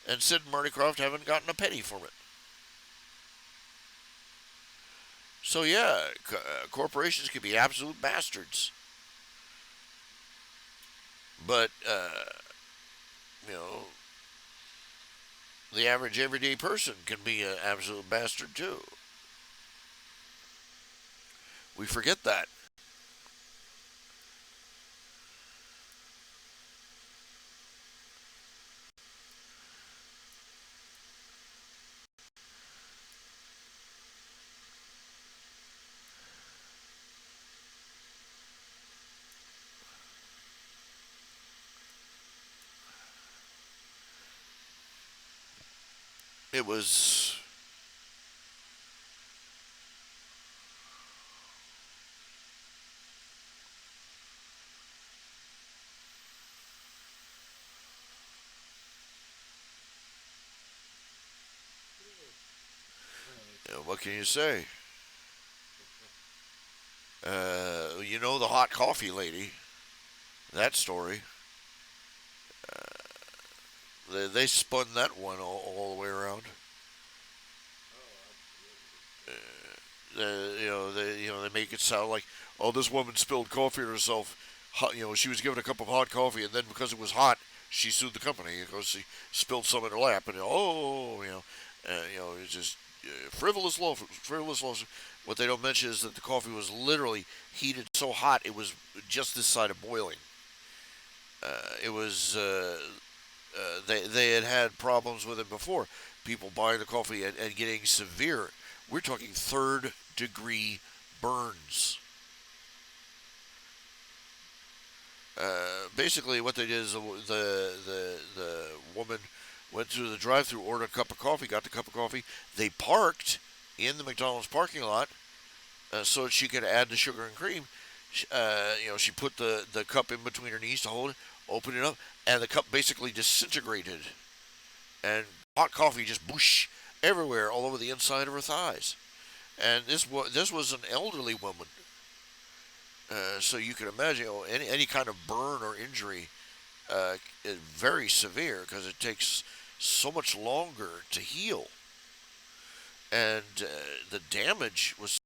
And Sid and Marty Krofft haven't gotten a penny from it. So yeah, corporations can be absolute bastards. But you know, the average everyday person can be an absolute bastard too. We forget that. It was. What can you say? You know the hot coffee lady. That story. They spun that one all the way around. They make it sound like, oh, this woman spilled coffee on herself. She was given a cup of hot coffee, and then because it was hot, she sued the company because she spilled some in her lap, and it's just frivolous lawsuit. What they don't mention is that the coffee was literally heated so hot it was just this side of boiling. It was they had problems with it before. People buying the coffee and getting severe. We're talking third degree burns. Basically, what they did is the woman went through the drive-through, ordered a cup of coffee, got the cup of coffee. They parked in the McDonald's parking lot so that she could add the sugar and cream. She put the cup in between her knees to hold it, opened it up, and the cup basically disintegrated, and hot coffee just boosh everywhere, all over the inside of her thighs. And this was an elderly woman. So you can imagine, any kind of burn or injury is very severe because it takes so much longer to heal, and the damage was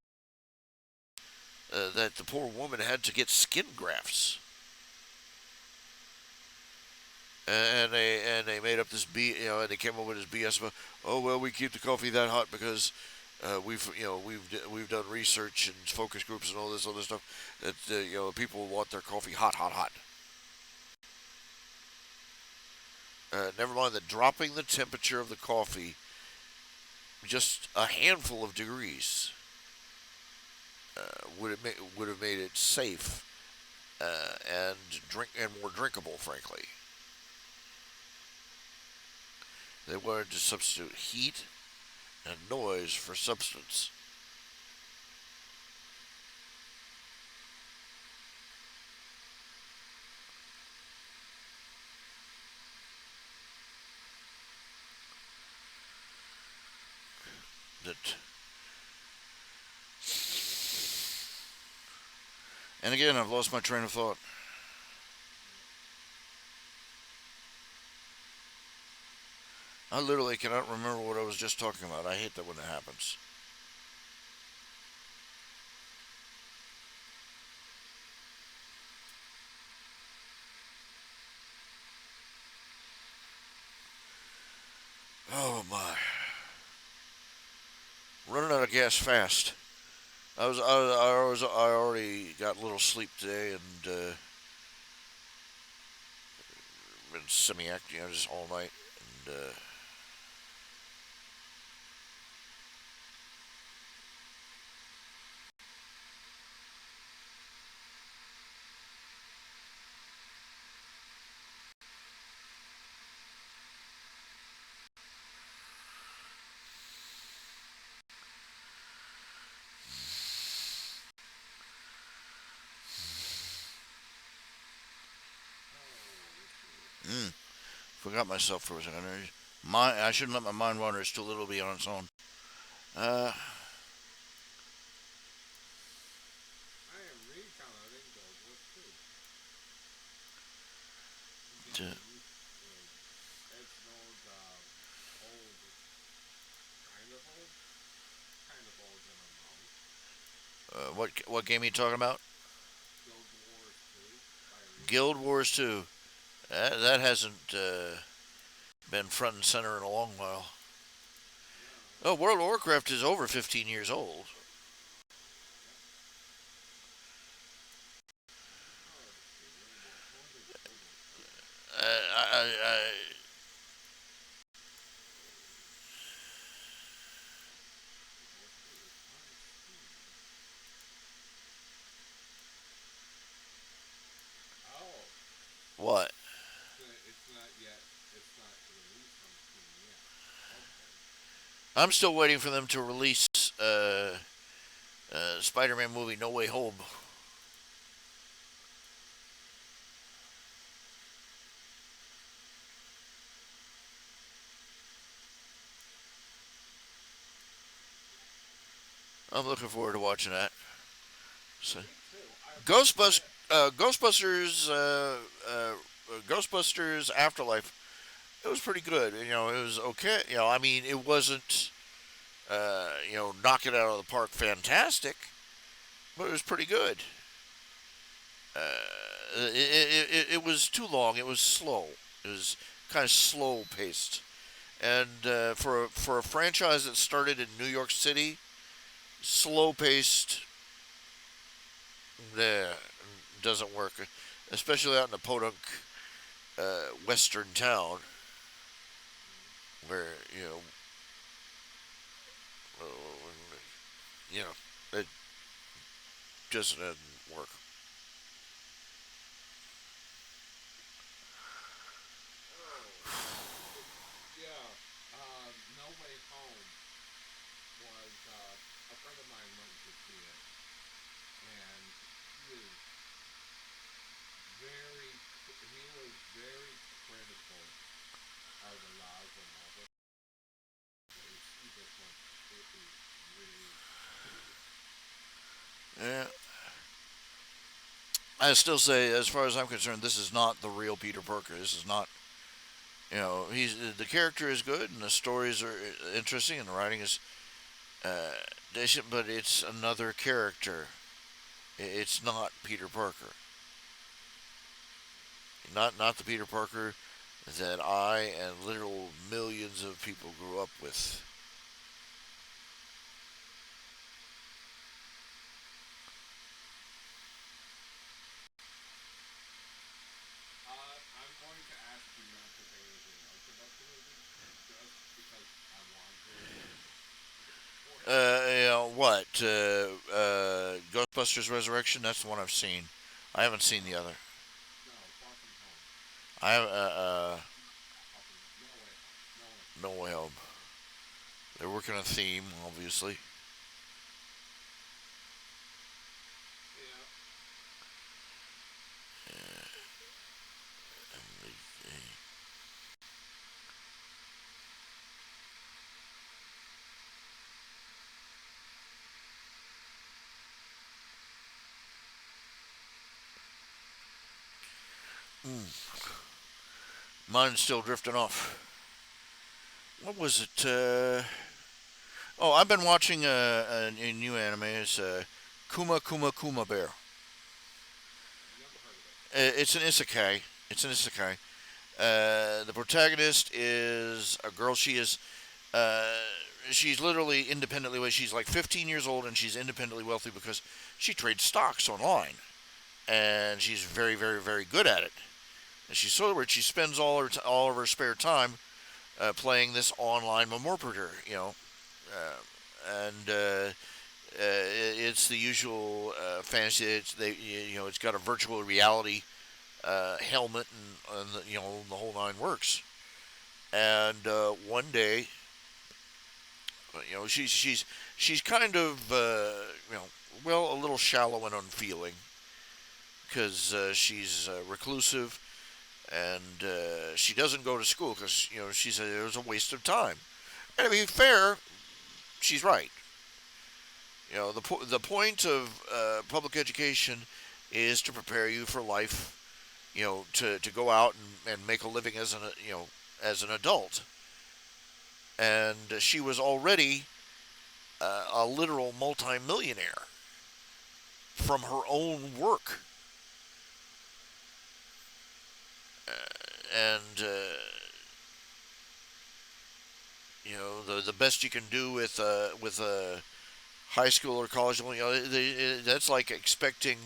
that the poor woman had to get skin grafts, and they made up this and they came up with this BS about, oh well, we keep the coffee that hot because we've done research and focus groups and all this other stuff that people want their coffee hot, hot, hot. Never mind that dropping the temperature of the coffee just a handful of degrees would have made it safe and more drinkable. Frankly, they wanted to substitute heat and noise for substance. That, and again, I've lost my train of thought. I literally cannot remember what I was just talking about. I hate that when it happens. Oh my! Running out of gas fast. I already got a little sleep today and been semi-active, just all night. And forgot myself for a second. I shouldn't let my mind wander. It's too little to be on its own. Uh, I am recounting Gold War II. to, Again, it's an old, kind of old in amount. what game are you talking about? Guild Wars 2 by Guild Respawn. Wars 2. That hasn't been front and center in a long while. Yeah, Oh, World of Warcraft is over 15 years old. oh, let's see, when did Guild Wars 2 come out? I Guild Wars 2 is on Steam. Oh, what? it's not yet. It's not released on Steam yet. Okay. I'm still waiting for them to release Spider-Man movie No Way Home. I'm looking forward to watching that. So, Me too. Ghostbusters, Ghostbusters, Ghostbusters Afterlife. It was pretty good. It was okay. I mean, it wasn't, knock it out of the park, fantastic, but it was pretty good. It was too long. It was slow. It was kind of slow paced. And for a franchise that started in New York City, slow paced, nah, doesn't work. Especially out in a podunk western town where uh, you know it just doesn't work. Oh, yeah. No Way Home was a friend of mine went to see it, and he is he was very critical of the Liza novel. He just went, this is really stupid. Yeah, I still say, as far as I'm concerned, this is not the real Peter Parker. This is not. He's the character is good and the stories are interesting and the writing is decent, but it's another character. It's not Peter Parker. Not the Peter Parker that I and literal millions of people grew up with. I'm going to ask you not to say anything else about the movie, just because I want to support it. What? Ghostbusters Resurrection. That's the one I've seen. I haven't seen the other. No, Far From Home. I have No Way Home. No Way Home. No Way Home. They're working on a theme, obviously. Yeah. Mine's still drifting off. What was it? Oh, I've been watching a new anime. It's Kuma Kuma Kuma Bear. Never heard of it. It's an isekai. It's an isekai. The protagonist is a girl. Uh, she's literally independently wealthy. She's like 15 years old and she's independently wealthy because she trades stocks online, and she's very, very, very good at it. And she's so rich, she spends all of her spare time playing this online Memorperator. And it's the usual fantasy. It's got a virtual reality helmet and the whole nine works. And one day, she's kind of a little shallow and unfeeling because she's reclusive and she doesn't go to school because she said it was a waste of time. And to be fair, she's right. The point of public education is to prepare you for life. To go out and make a living as an adult. And she was already a literal multimillionaire from her own work. And the best you can do with a high school or college, that's like expecting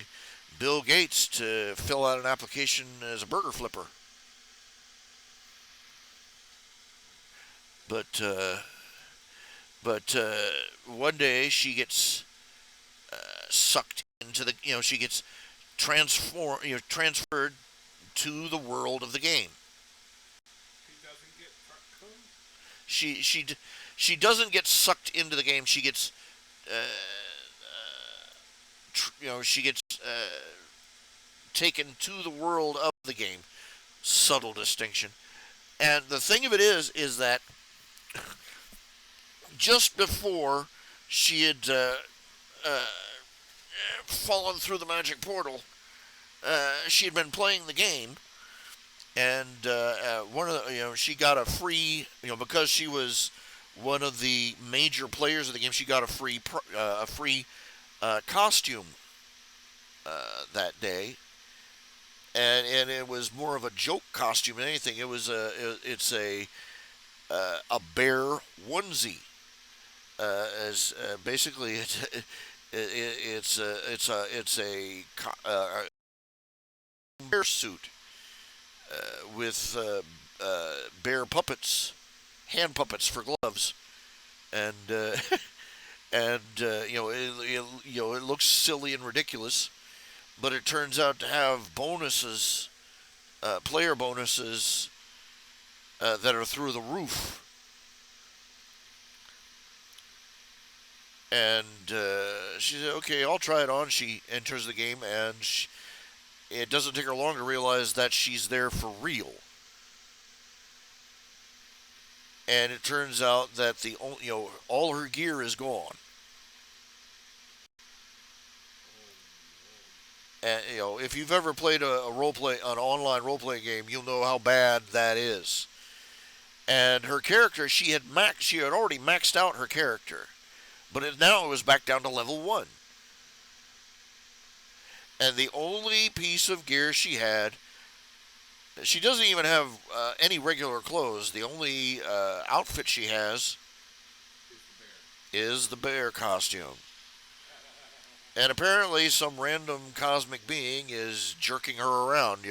Bill Gates to fill out an application as a burger flipper. But one day she gets sucked into she gets transferred to the world of the game. She doesn't get cocooned? She she doesn't get sucked into the game. She gets she gets taken to the world of the game. Subtle distinction. And the thing of it is that just before she had uh, fallen through the magic portal, she had been playing the game, and one of the, she got a free, because she was one of the major players of the game, she got a free costume that day, and it was more of a joke costume than anything. It's a bear onesie. As basically it's a bear suit with bear puppets, hand puppets for gloves, and it looks silly and ridiculous, but it turns out to have bonuses, player bonuses that are through the roof. And she said, "Okay, I'll try it on." She enters the game, and it doesn't take her long to realize that she's there for real. And it turns out that all her gear is gone. And if you've ever played an online role playing game, you'll know how bad that is. And her character, she had already maxed out her character, but now it was back down to level 1. And the only piece of gear she had, she doesn't even have any regular clothes. The only outfit she has is the bear costume. And apparently some random cosmic being is jerking her around,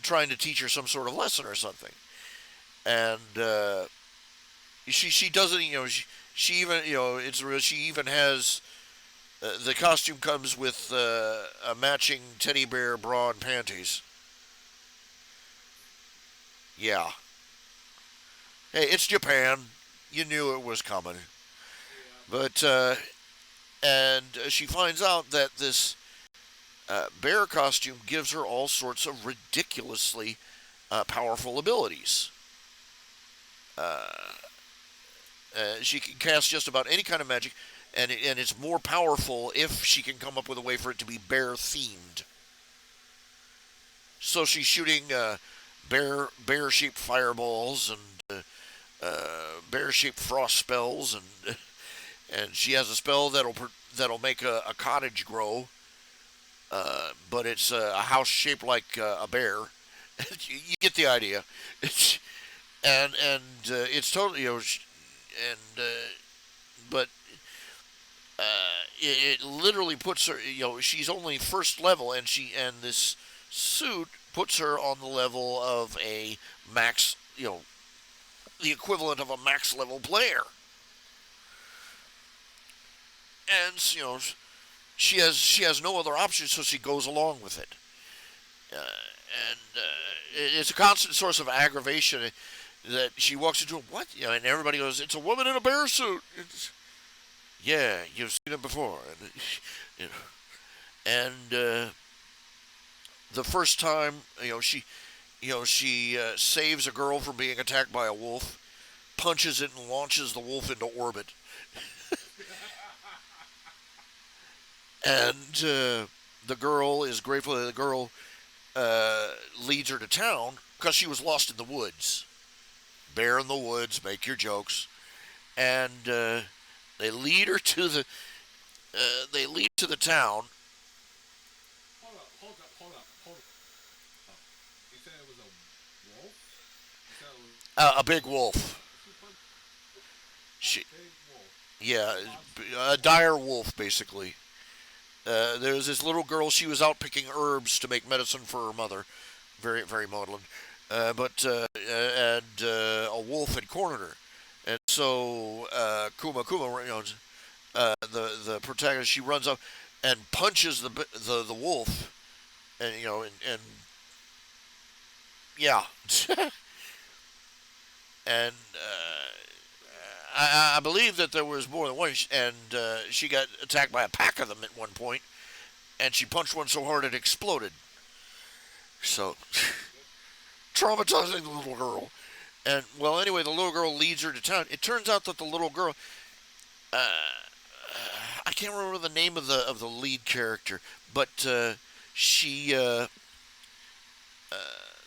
trying to teach her some sort of lesson or something. And she doesn't, she even, she even has, the costume comes with a matching teddy bear bra and panties. Yeah. Hey, it's Japan. You knew it was coming. But, and she finds out that this bear costume gives her all sorts of ridiculously powerful abilities. She can cast just about any kind of magic, and it's more powerful if she can come up with a way for it to be bear themed. So she's shooting bear shaped fireballs and bear shaped frost spells, and she has a spell that'll make a cottage grow, but it's a house shaped like a bear. You get the idea. And it's totally, and but it literally puts her, she's only first level, and this suit puts her on the level of a max, the equivalent of a max level player. And she has no other option, so she goes along with it. It's a constant source of aggravation that she walks into what, and everybody goes, "It's a woman in a bear suit." Yeah, you've seen it before, and the first time, she saves a girl from being attacked by a wolf, punches it, and launches the wolf into orbit. And the girl is grateful that the girl leads her to town because she was lost in the woods. Bear in the woods, make your jokes. And they lead her to the town. Hold up. You said it was a wolf? You said it was A big wolf. a big wolf. Yeah, a dire wolf, basically. There's this little girl. She was out picking herbs to make medicine for her mother. Very, very maudlin. But a wolf had cornered her, and so Kuma, the protagonist, she runs up and punches the wolf, and and yeah, and I believe that there was more than one, and she got attacked by a pack of them at one point, and she punched one so hard it exploded. So traumatizing the little girl. And well, anyway, the little girl leads her to town. It turns out that the little girl, uh, I can't remember the name of the lead character, but she.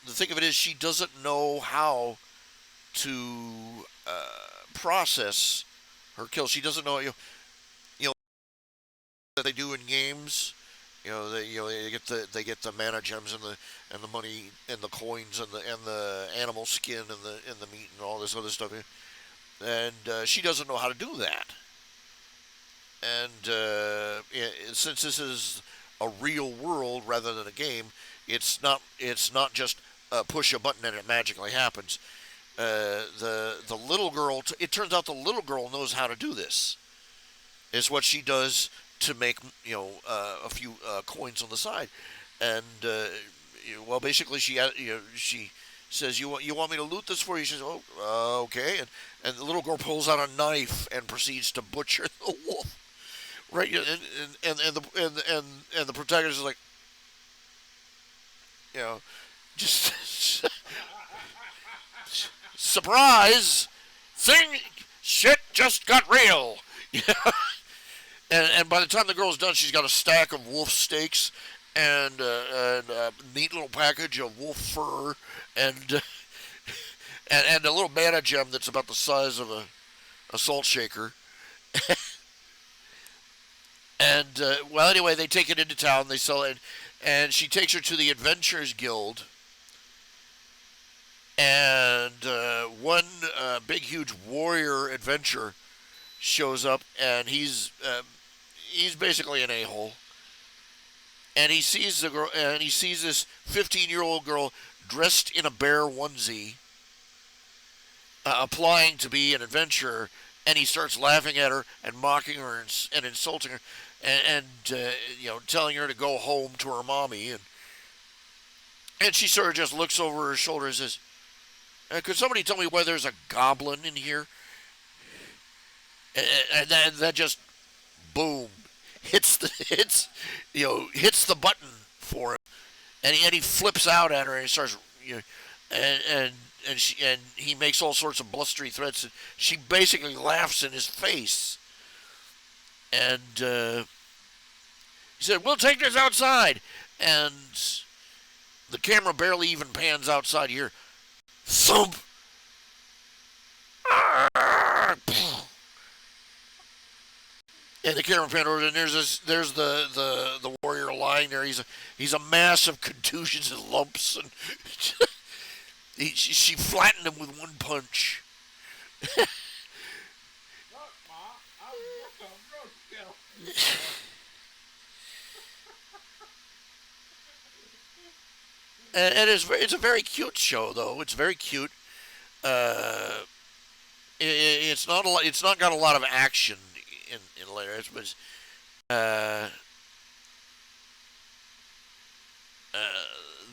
The thing of it is, she doesn't know how to process her kills. She doesn't know, you know that they do in games. They get the mana gems and the money and the coins and the animal skin and the meat and all this other stuff. And she doesn't know how to do that. And since this is a real world rather than a game, it's not just push a button and it magically happens. The little girl. It turns out the little girl knows how to do this. It's what she does to make a few coins on the side, and well, basically she says you want me to loot this for you. She says, okay, and the little girl pulls out a knife and proceeds to butcher the wolf. Right, and the protagonist is like, just surprise thing, shit just got real. And by the time the girl's done, she's got a stack of wolf steaks and a neat little package of wolf fur and and a little mana gem that's about the size of a salt shaker. And well, anyway, they take it into town. They sell it, and she takes her to the Adventurers Guild. And one big, huge warrior adventurer shows up, and he's basically an a-hole. And he sees the girl, and he sees this 15-year-old girl dressed in a bear onesie, applying to be an adventurer, and he starts laughing at her and mocking her and insulting her, and telling her to go home to her mommy, and she sort of just looks over her shoulder and says, "Could somebody tell me why there's a goblin in here?" And that just boom hits the button for him, and he flips out at her and he starts and he makes all sorts of blustery threats, and she basically laughs in his face. And he said, "We'll take this outside." And the camera barely even pans outside here. Thump! And the camera pans over, and there's the warrior lying there. He's a mass of contusions and lumps, and she flattened him with one punch. Look, Ma, I'm just a roadkill. And it's a very cute show, though. It's very cute. It's not a lot. It's not got a lot of action in later, but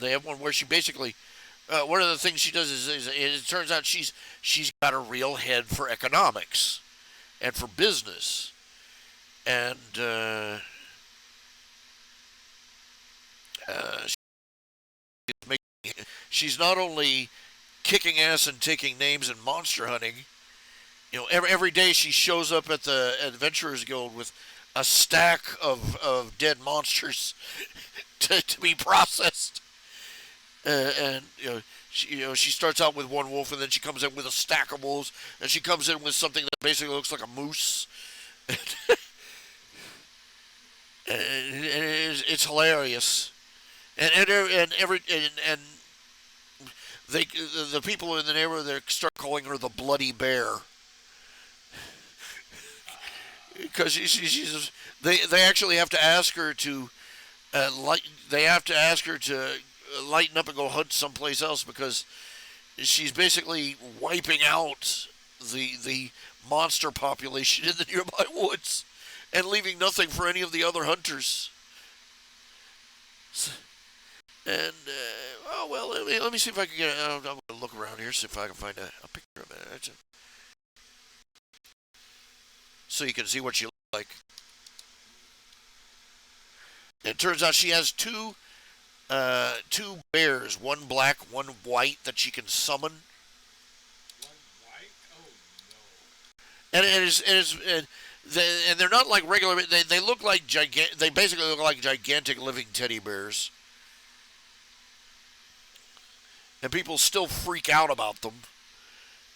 they have one where she basically. One of the things she does is it turns out she's got a real head for economics and for business, and she's not only kicking ass and taking names and monster hunting. Every day she shows up at the Adventurers Guild with a stack of dead monsters to be processed. And she starts out with one wolf, and then she comes in with a stack of wolves, and she comes in with something that basically looks like a moose. And it's hilarious. And the people in the neighborhood, they start calling her the Bloody Bear, because they actually have to ask her to lighten up and go hunt someplace else, because she's basically wiping out the monster population in the nearby woods and leaving nothing for any of the other hunters. And let me see if I can get. I'm going to look around here, see if I can find a picture of it. so you can see what she looks like. It turns out she has two bears, one black, one white, that she can summon. One white? Oh And and they're not like regular. They look like They basically look like gigantic living teddy bears. And people still freak out about them.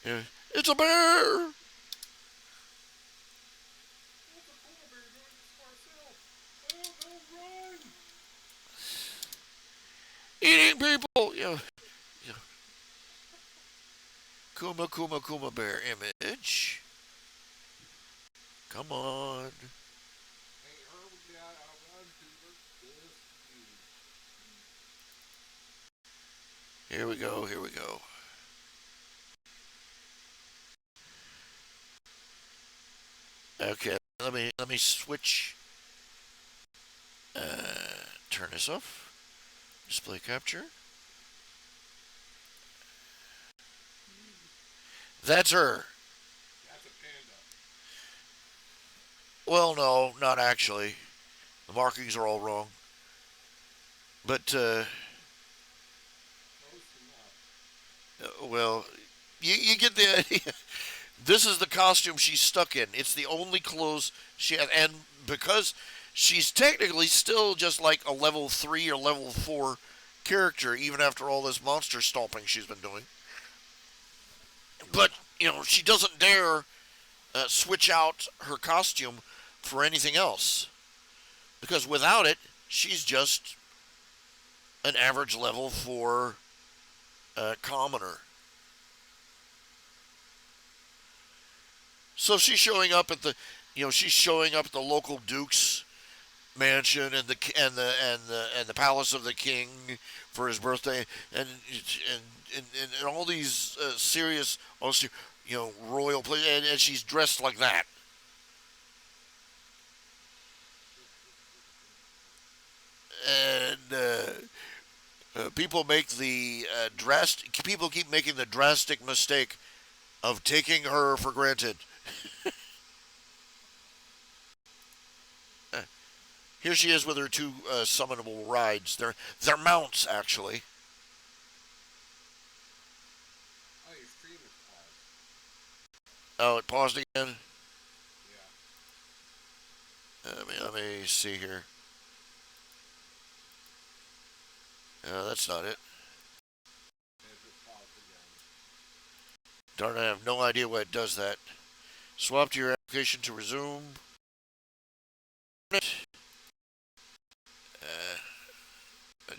Yeah. It's a bear. What's a polar bear doing this for itself? Oh, don't run! Eating people. Yeah. Yeah. Kuma Kuma Kuma bear image. Come on. Hey, her, we got our run to this view. Here we go. Here we go. Okay. Let me switch. Turn this off. Display capture. That's her. That's a panda. Well, no, not actually. The markings are all wrong. But, Close enough. well, you get the idea. This is the costume she's stuck in. It's the only clothes she has. And because she's technically still just like a level 3 or level 4 character, even after all this monster stomping she's been doing. But, she doesn't dare switch out her costume for anything else. Because without it, she's just an average level 4 commoner. So she's showing up at the, local duke's mansion and the palace of the king for his birthday, and all these serious, royal places, and she's dressed like that. And people keep making the drastic mistake of taking her for granted. Here she is with her two summonable rides. They're mounts, actually. Oh, your stream is paused. Oh, it paused again. Yeah. Let me see here. That's not it. It just paused again. Darn, I have no idea why it does that. Swap to your application to resume.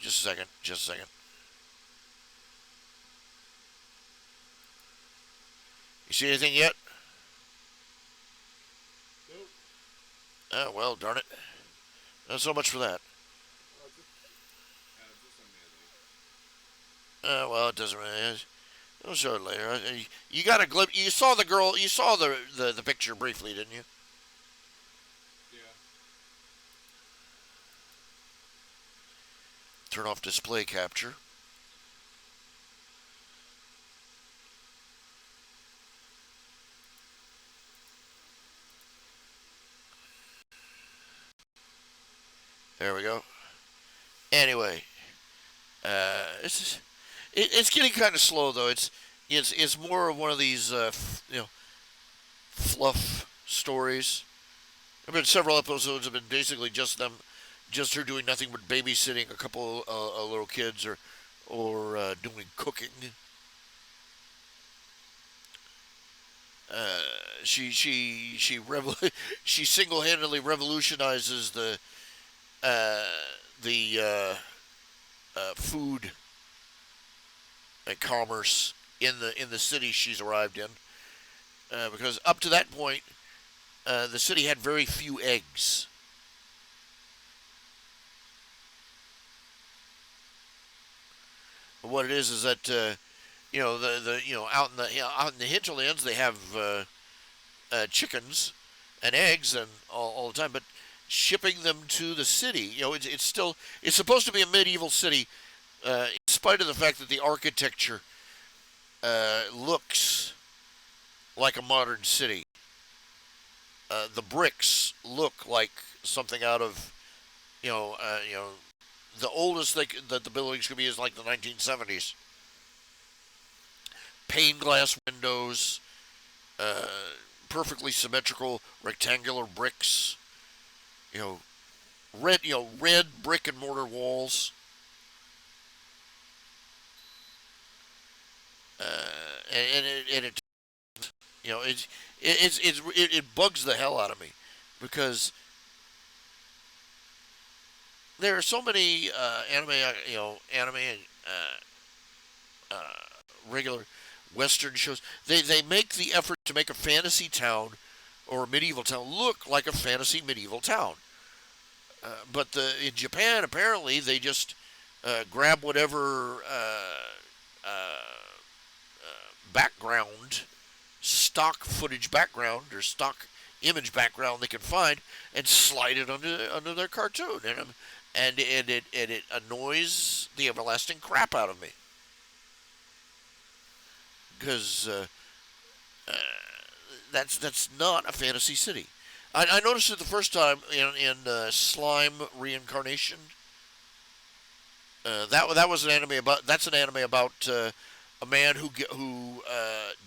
Just a second. Just a second. You see anything yet? Nope. Oh, well, darn it. Not so much for that. Well, just a minute. Well, it doesn't really. I'll show it later. You got a glimpse. You saw the girl. You saw the picture briefly, didn't you? Yeah. Turn off display capture. There we go. Anyway, it's getting kind of slow though. It's more of one of these fluff stories. There have been several episodes have been basically just her doing nothing but babysitting a couple little kids or doing cooking. She single-handedly revolutionizes the food and commerce in the city she's arrived in, because up to that point, the city had very few eggs. But what it is that out in the hinterlands they have chickens and eggs and all the time, but shipping them to the city, it's supposed to be a medieval city, in spite of the fact that the architecture looks like a modern city. the bricks look like something out of the oldest that the buildings could be is like the 1970s. Pane glass windows, uh, perfectly symmetrical rectangular bricks. You know, red brick and mortar walls. And it it bugs the hell out of me because there are so many anime and regular Western shows. They make the effort to make a fantasy town or a medieval town look like a fantasy medieval town. But in Japan, apparently, they just grab whatever background, stock footage background or stock image background they can find and slide it under their cartoon, and it annoys the everlasting crap out of me because uh, that's not a fantasy city. I noticed it the first time in Slime Reincarnation. That was an anime about a man who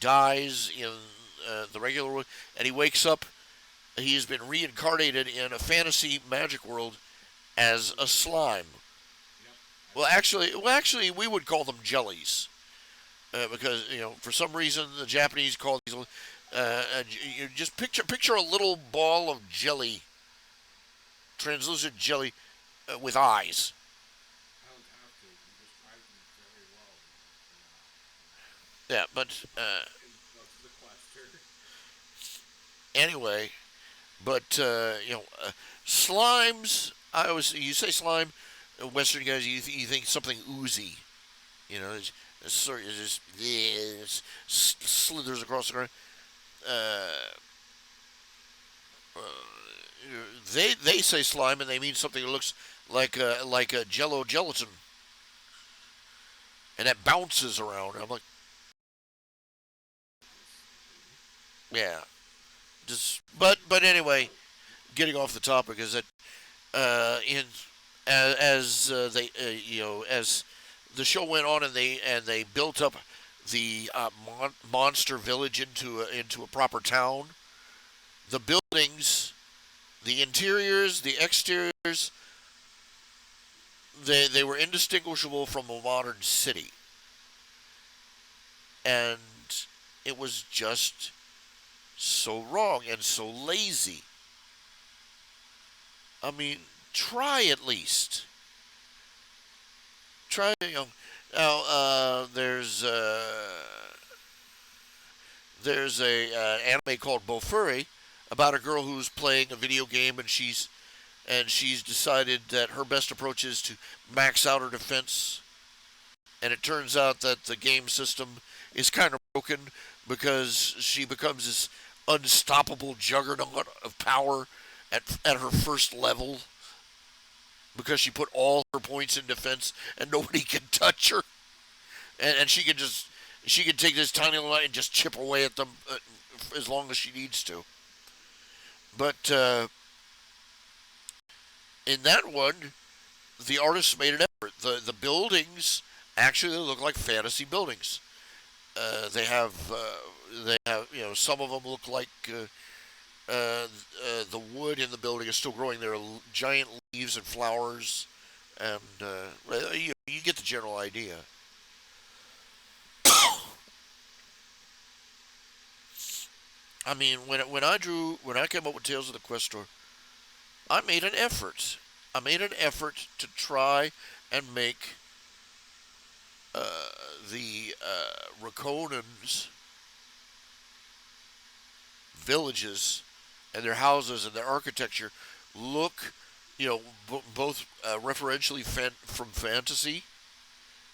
dies in the regular world, and he wakes up. He has been reincarnated in a fantasy magic world as a slime. Well, actually, we would call them jellies because for some reason the Japanese call these. You just picture a little ball of jelly, translucent jelly, with eyes. I don't have to. You described it very well. Yeah, but What's the question? anyway, but slimes. I always you say slime, Western guys. You think something oozy. It's sort of just slithers across the ground. Uh, uh, they say slime and they mean something that looks like a Jello gelatin and that bounces around. I'm like, yeah, just but anyway, getting off the topic is that in as they as the show went on and they built up the monster village into a proper town. The buildings, the interiors, the exteriors, they were indistinguishable from a modern city, and it was just so wrong and so lazy. I mean, try at least. Try, now. There's a anime called Bofuri about a girl who's playing a video game and she's decided that her best approach is to max out her defense. And it turns out that the game system is kind of broken because she becomes this unstoppable juggernaut of power at her first level because she put all her points in defense and nobody can touch her. And she can take this tiny little and just chip away at them as long as she needs to. But in that one, the artists made an effort. The buildings actually look like fantasy buildings. They have some of them look like the wood in the building is still growing. There are giant leaves and flowers, and you get the general idea. I mean, when I came up with Tales of the Questor, I made an effort. I made an effort to try and make the Rakonans villages and their houses and their architecture look, both referentially from fantasy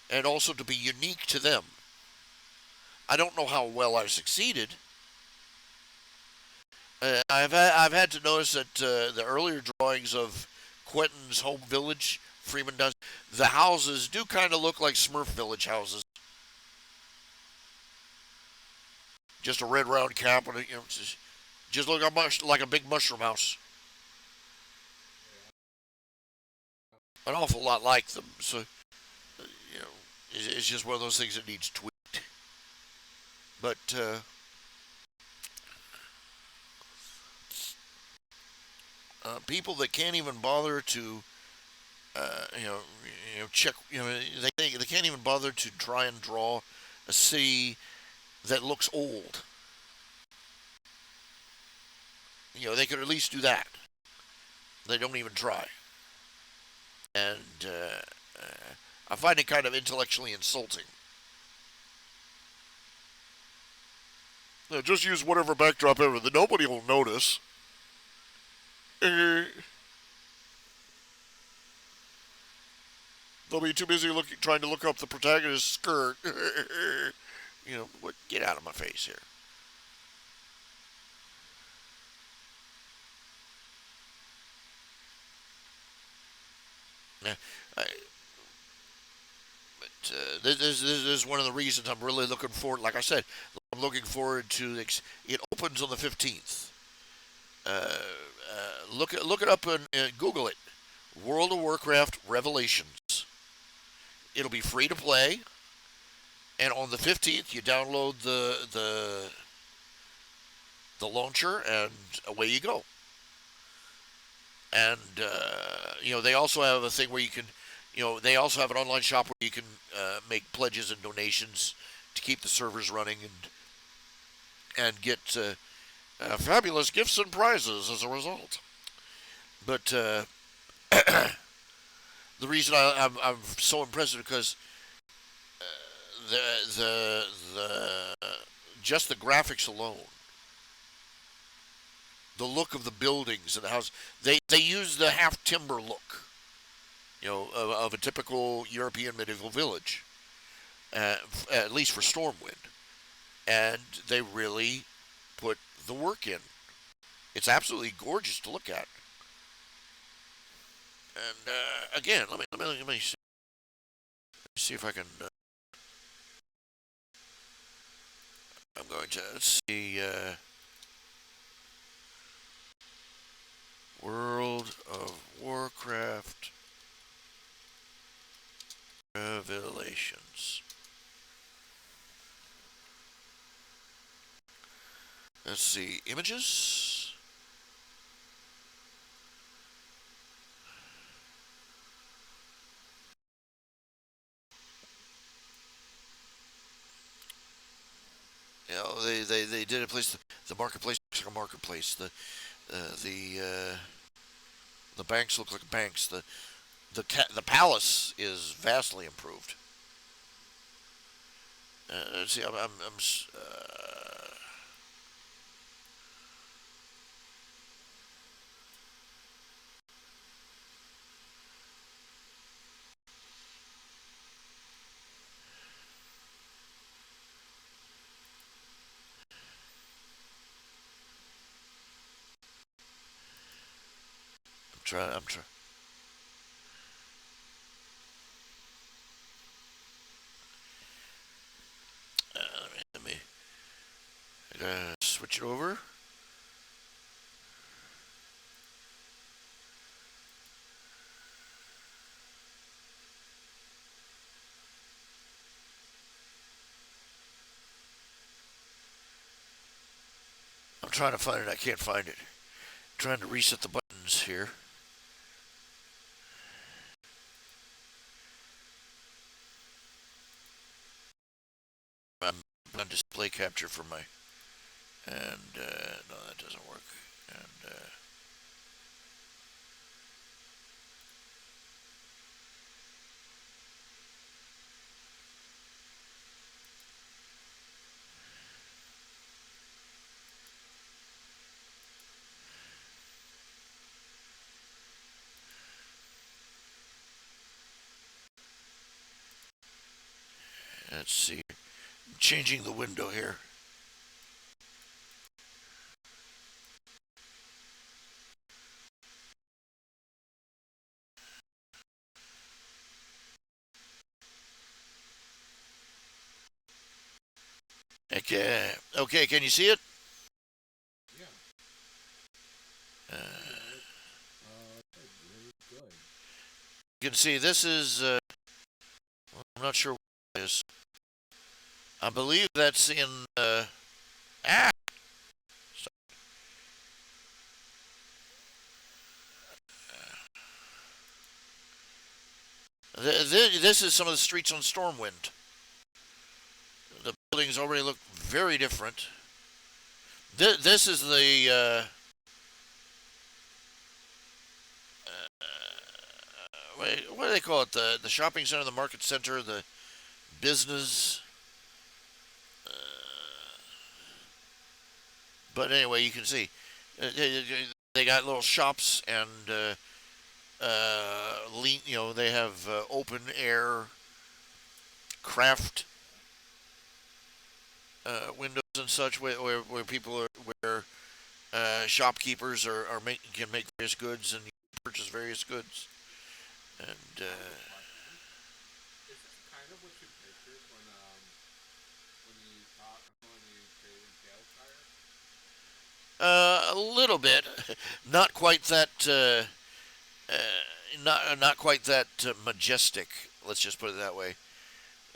and also to be unique to them. I don't know how well I succeeded. I've had to notice that the earlier drawings of Quentin's home village, Freeman does, the houses do kind of look like Smurf village houses. Just a red round cap and Just look like a big mushroom house. An awful lot like them. So, you know, it's just one of those things that needs tweaked. But people that can't even bother to, check, they can't even bother to try and draw a city that looks old. They could at least do that. They don't even try. And I find it kind of intellectually insulting. Just use whatever backdrop ever. Nobody will notice. They'll be too busy trying to look up the protagonist's skirt. Get out of my face here. I, this is one of the reasons I'm really looking forward. Like I said, I'm looking forward to it. Opens on the 15th. Look it up and Google it. World of Warcraft Revelations. It'll be free to play, and on the 15th you download the launcher, and away you go. And they also have a thing where you can, they also have an online shop where you can make pledges and donations to keep the servers running and get fabulous gifts and prizes as a result. But the reason I'm so impressed is because the just the graphics alone, the look of the buildings and the house, they use the half timber look, of a typical European medieval village, at least for Stormwind, and they really put the work in. It's absolutely gorgeous to look at. And again, let me see if I can. I'm going to see World of Warcraft Revelations. Let's see images. They did a place, the marketplace looks like a marketplace. The banks look like banks. The palace is vastly improved. Let's see, I'm trying. Let me switch it over. I'm trying to find it. I can't find it. I'm trying to reset the buttons here. I'm on display capture for my, and no, that doesn't work. And let's see. I'm changing the window here. Okay. Okay. Can you see it? Yeah. You can see this is. I'm not sure what it is. I believe that's in. Ah. This is some of the streets on Stormwind. The buildings already look very different. This is the. What do they call it? The shopping center, the market center, the business. Uh, but anyway, you can see they got little shops and they have open air craft windows and such where people are where shopkeepers can make various goods and purchase various goods and Is this kind of what you pictured when you created Daleshire? a little bit, not quite that not quite that majestic. Let's just put it that way.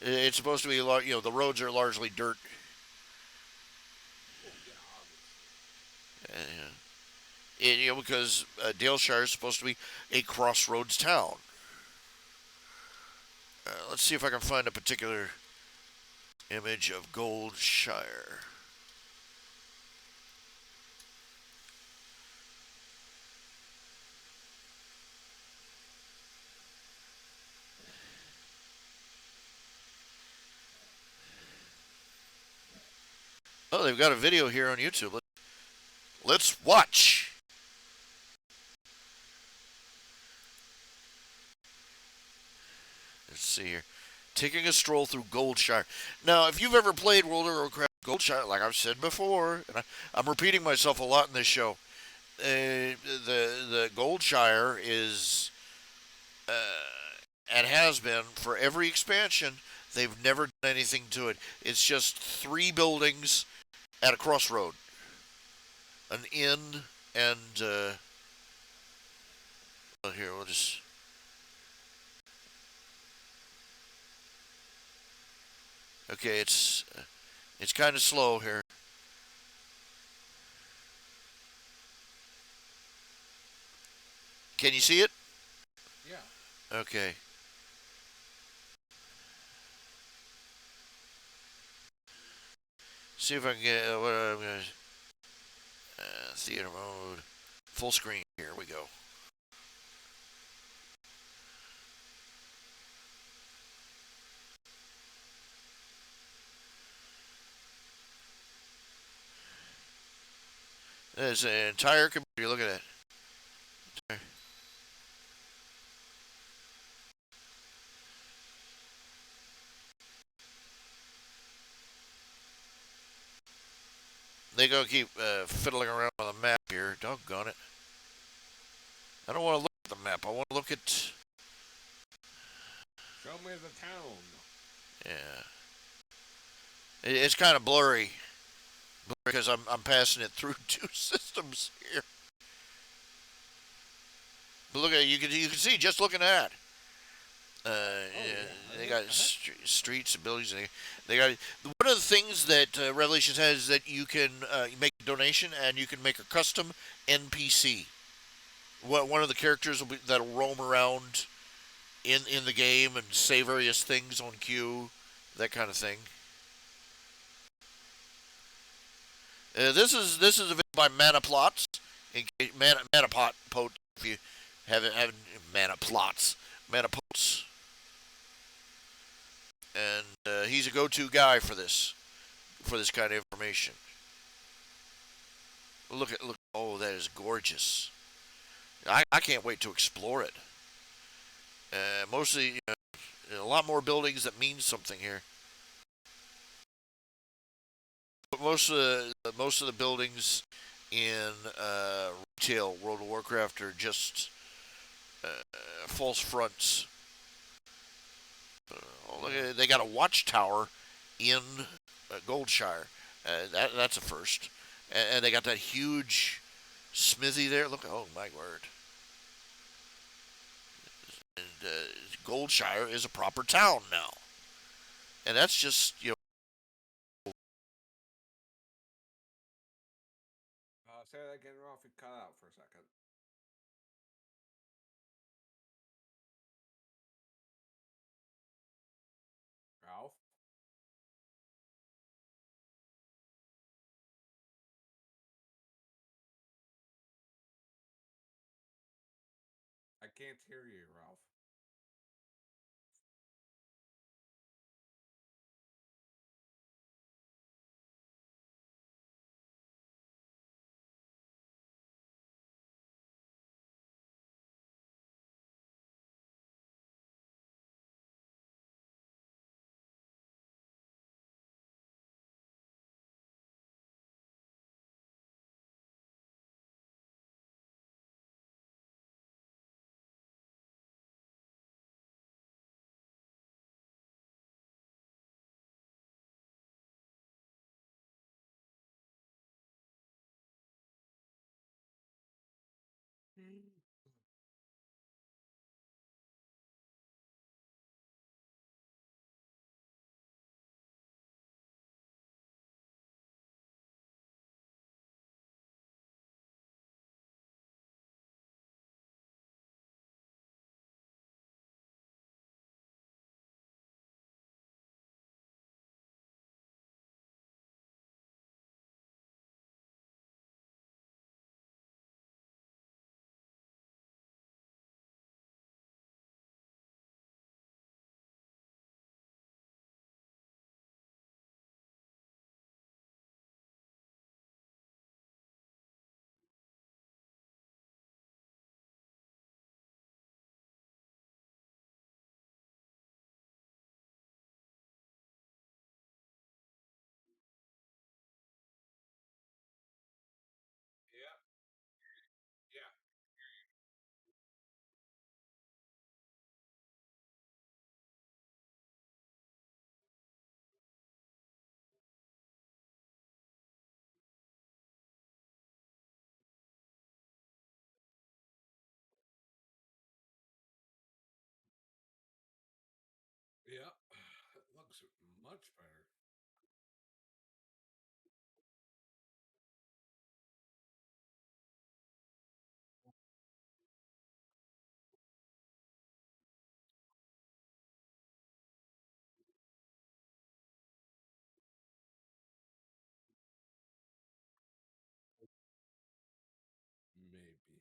It's supposed to be the roads are largely dirt. Oh yeah, obviously. Because Daleshire is supposed to be a crossroads town. Let's see if I can find a particular image of Goldshire. Oh, they've got a video here on YouTube. Let's watch. Let's see here. Taking a stroll through Goldshire. Now, if you've ever played World of Warcraft Goldshire, like I've said before, and I'm repeating myself a lot in this show, the Goldshire is and has been for every expansion. They've never done anything to it. It's just 3 buildings at a crossroad, an inn, and here we'll just. Okay, it's kind of slow here. Can you see it? Yeah. Okay. See if I can get what I'm gonna theater mode, full screen. Here we go. There's an entire computer. Look at that. They go keep fiddling around with a map here. Doggone it. I don't want to look at the map. I want to look at. Show me the town. Yeah. It's kind of blurry because I'm passing it through 2 systems here. But look at you can see just looking at. They got streets and buildings. They got one of the things that Revelations has is that you can make a donation and you can make a custom NPC. One of the characters that'll roam around in the game and say various things on cue, that kind of thing. This is available by Manaplots. Manapot, if you haven't Manaplots, Manapots. And he's a go-to guy for this kind of information. Look! Oh, that is gorgeous. I can't wait to explore it. Mostly, a lot more buildings that mean something here. But most of the buildings in retail World of Warcraft are just false fronts. Look at, they got a watchtower in Goldshire. That's a first. And they got that huge smithy there. Look, oh my word. And Goldshire is a proper town now, and that's just Say that again, Ralph. You cut out for a second. Ralph? I can't hear you, Ralph. Yeah, yeah, yeah. It looks much better. Maybe.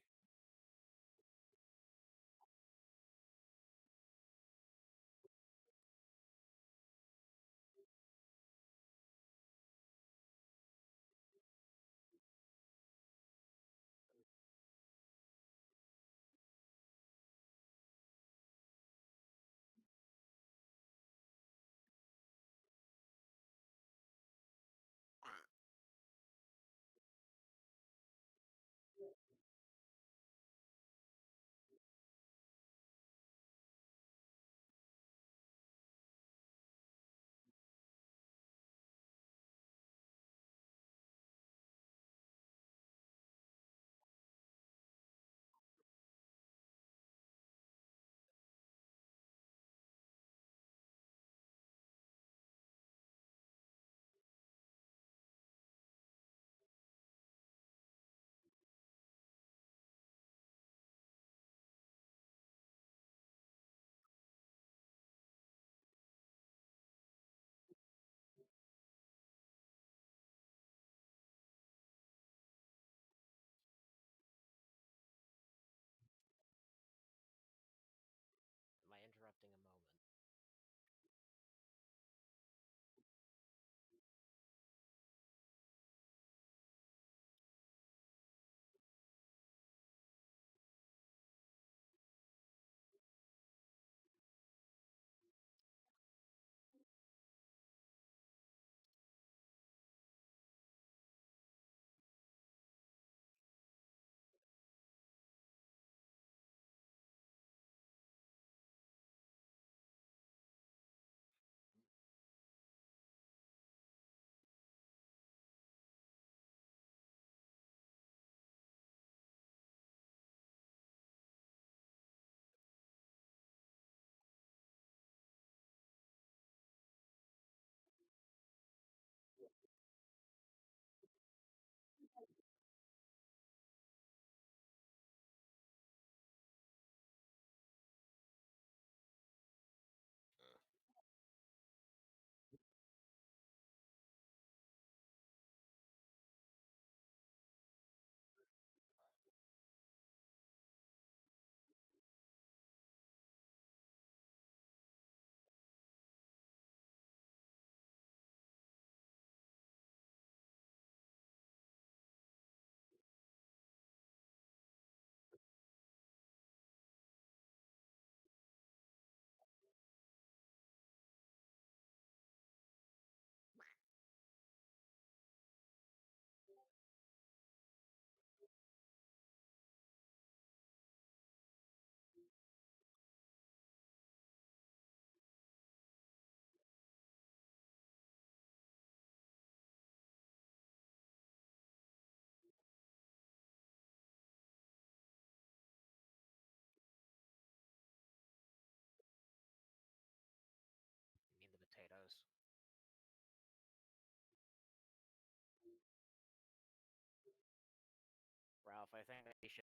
think that you should.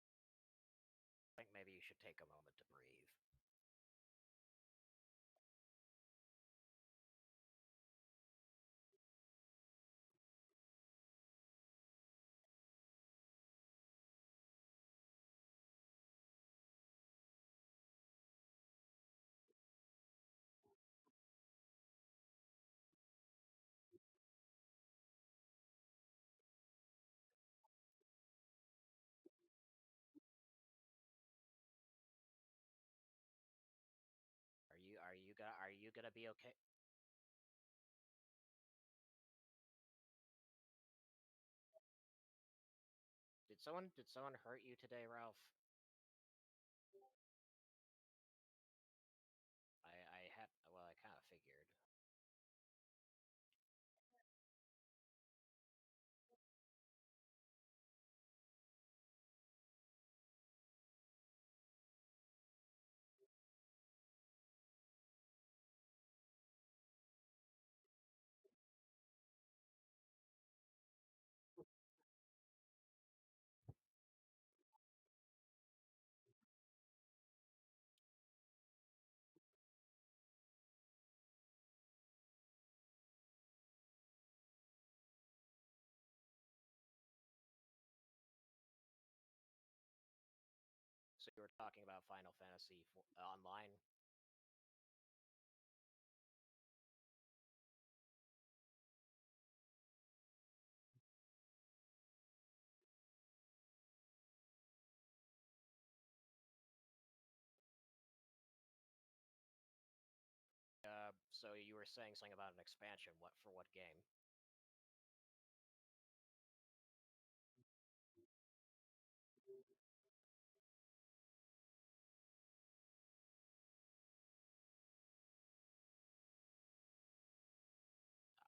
I think maybe you should take a moment to breathe. Are you gonna be okay? Did someone hurt you today, Ralph? I had well, I kind of figured. So you were talking about Final Fantasy Online. So you were saying something about an expansion. What for? What game?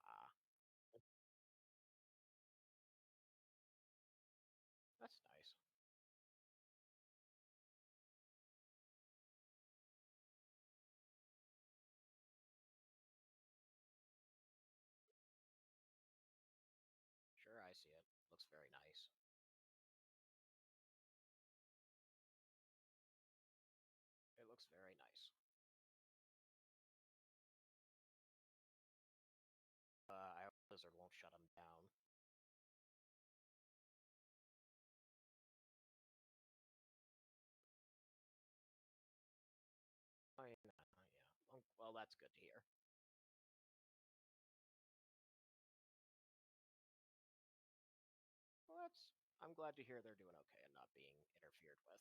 Ah, that's nice. Sure, I see it. Looks very nice. It looks very nice. I hope Blizzard won't shut them down. Oh yeah, yeah. Well, that's good to hear. Well, that's. I'm glad to hear they're doing okay and not being interfered with.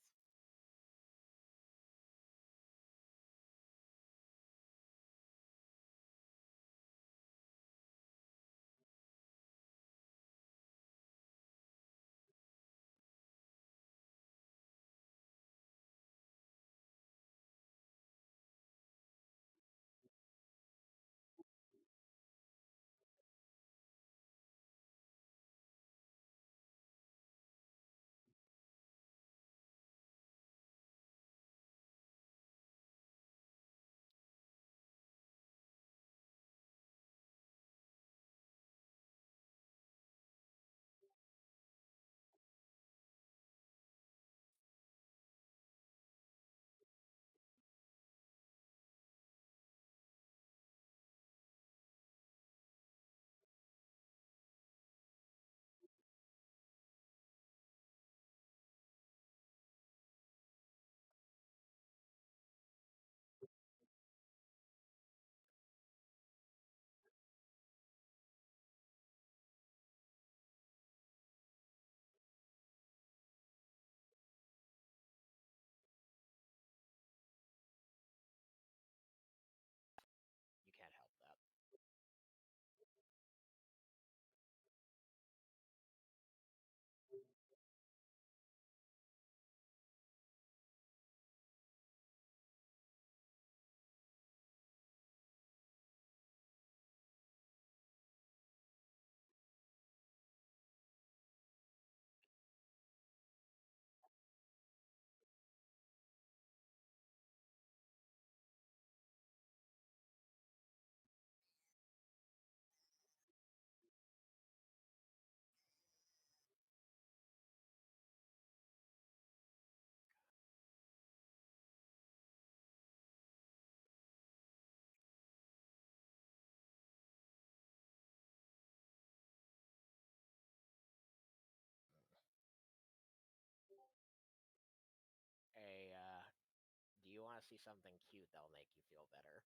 see something cute that'll make you feel better.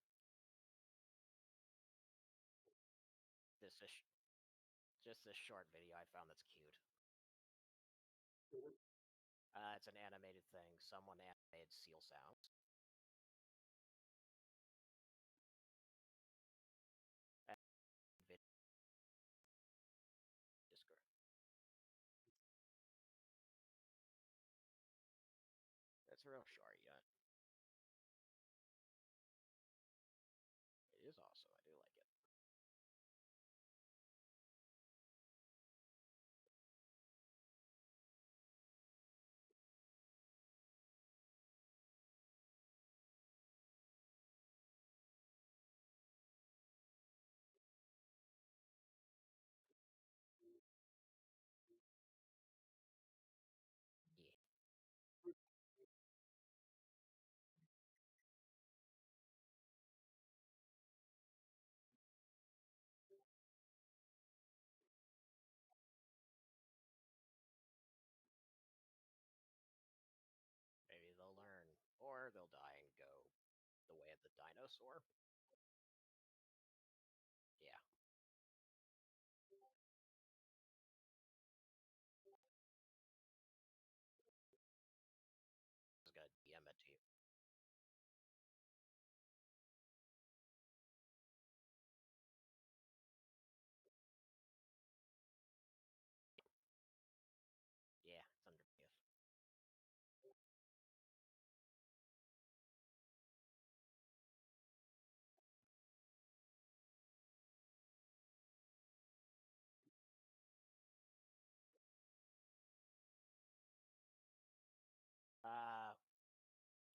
This is just this short video I found that's cute. It's an animated thing. Someone animated seal sounds. Discord. It's real short yet. It is awesome. I do like it. Yeah. Maybe they'll learn, or they'll die and go the way of the dinosaur. Yeah. I was gonna DM it to you. Yeah, it's underneath.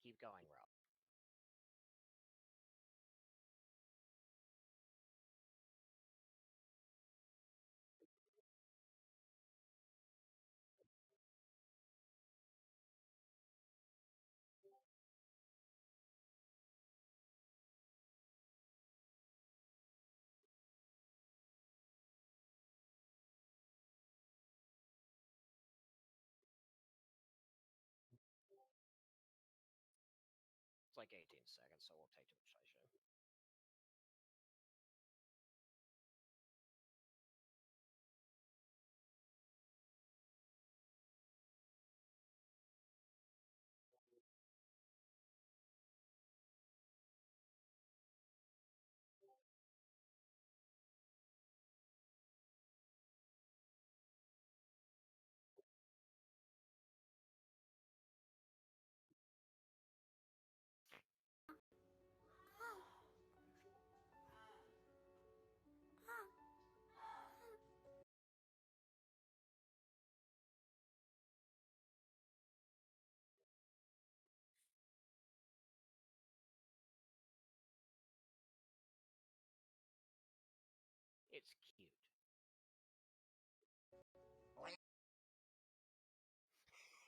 Keep going, Rob. It's like 18 seconds, so it won't take too much time.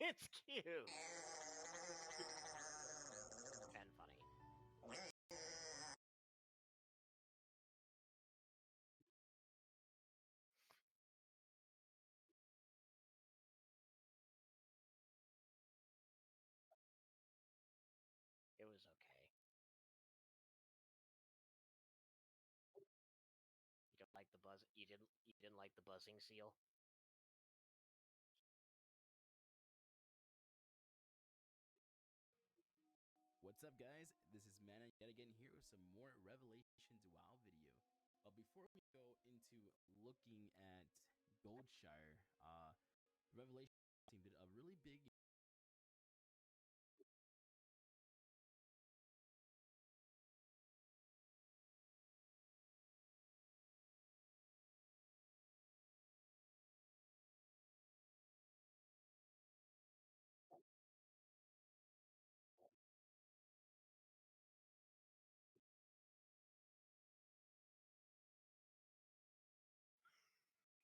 It's cute. It's cute. And funny. It was okay. You don't like the buzz? You didn't like the buzzing seal? What's up, guys? This is Mana yet again here with some more Revelations WoW video. But before we go into looking at Goldshire, Revelations did a really big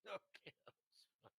Okay, that was funny.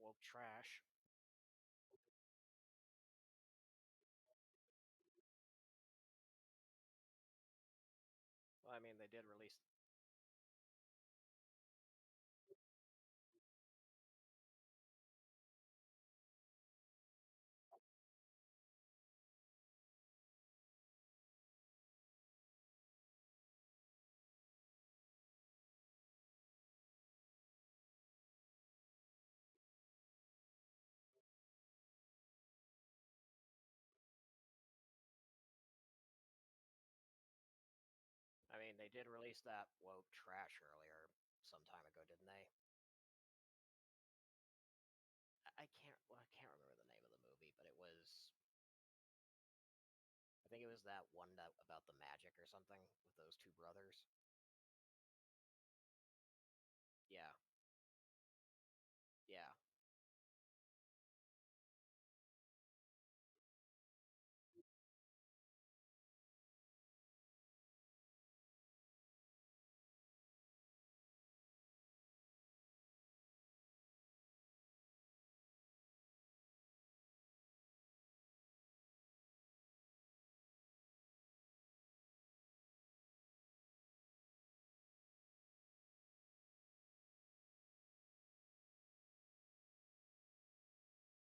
woke trash. Well, I mean, they did release. I mean, they did release that woke trash earlier some time ago, didn't they? I can't. Well, I can't remember the name of the movie, but it was. I think it was that one that about the magic or something with those two brothers. Yeah, yeah.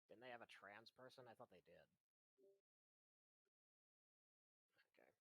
Didn't they have a trans person? I thought they did. Okay.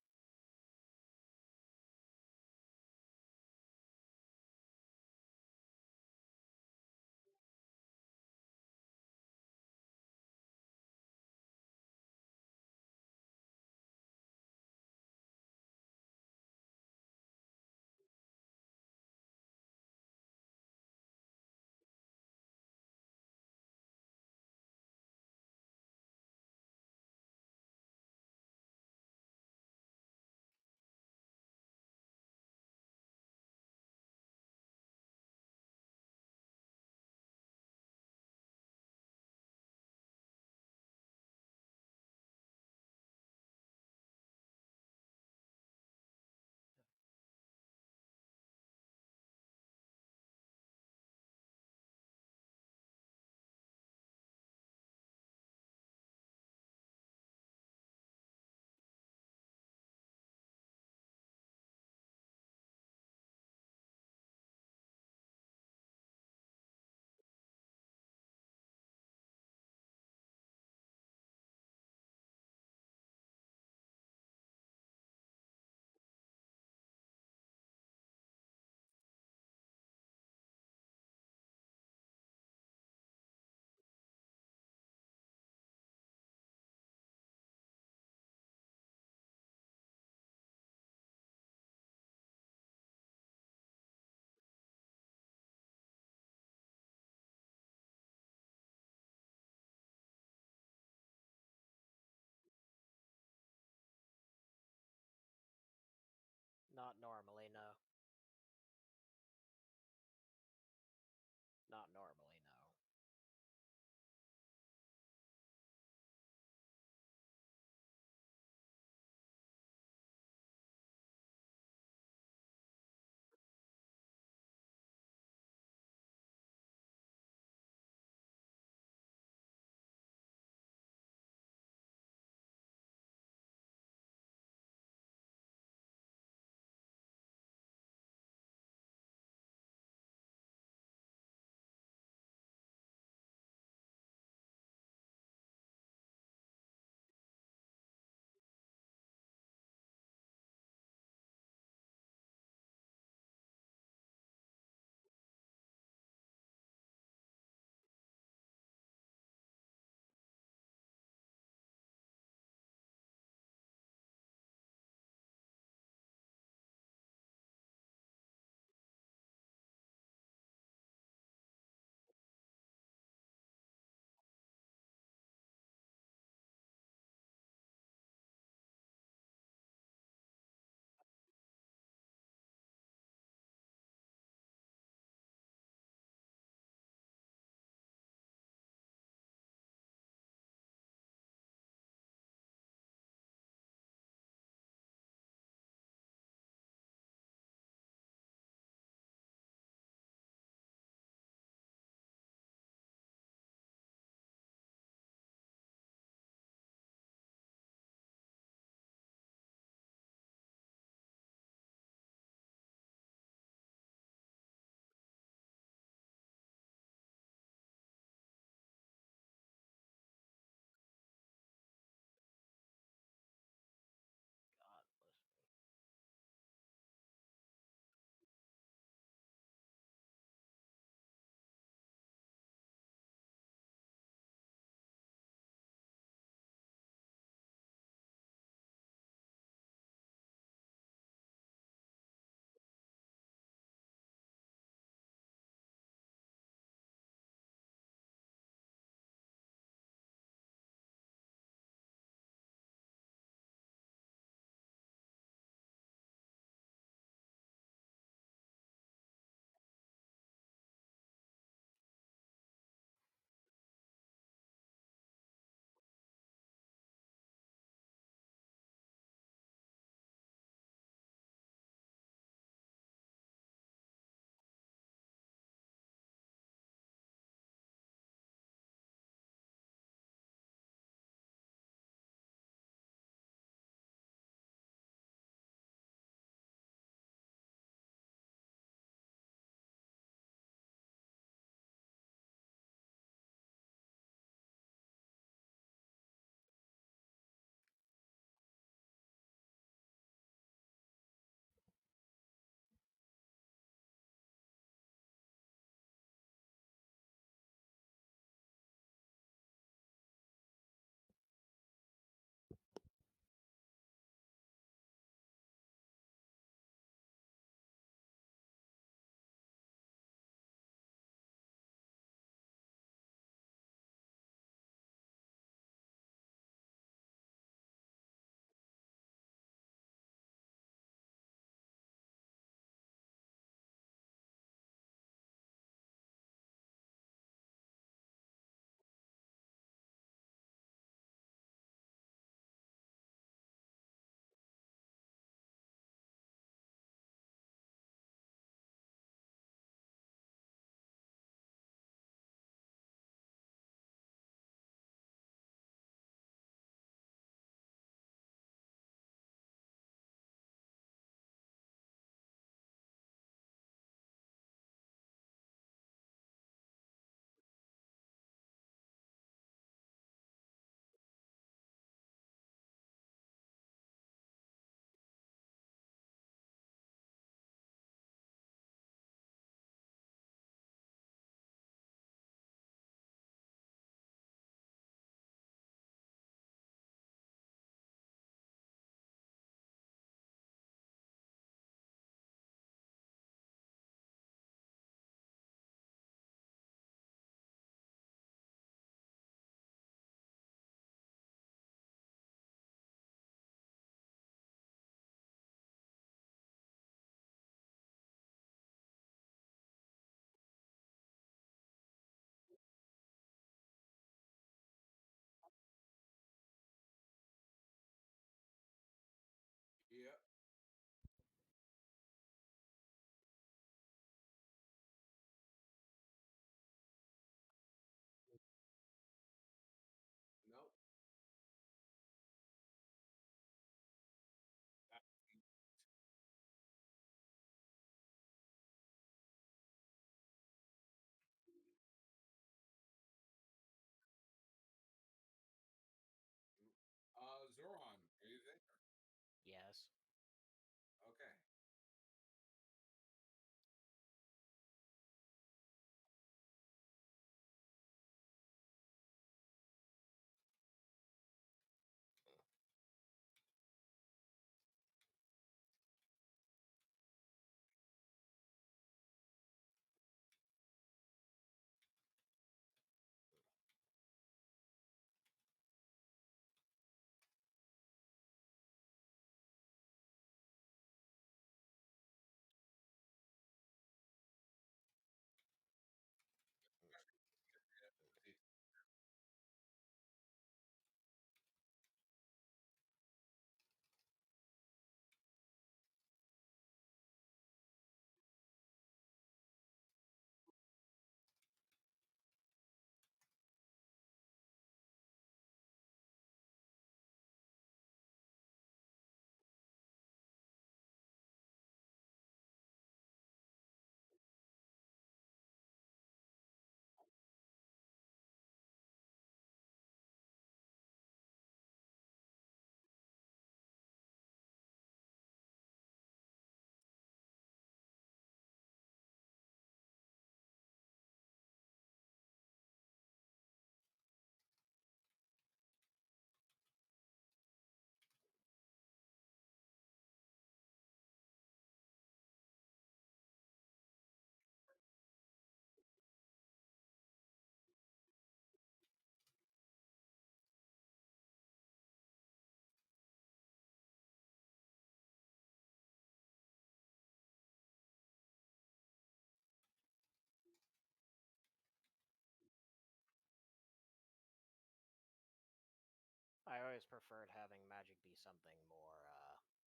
always preferred having magic be something more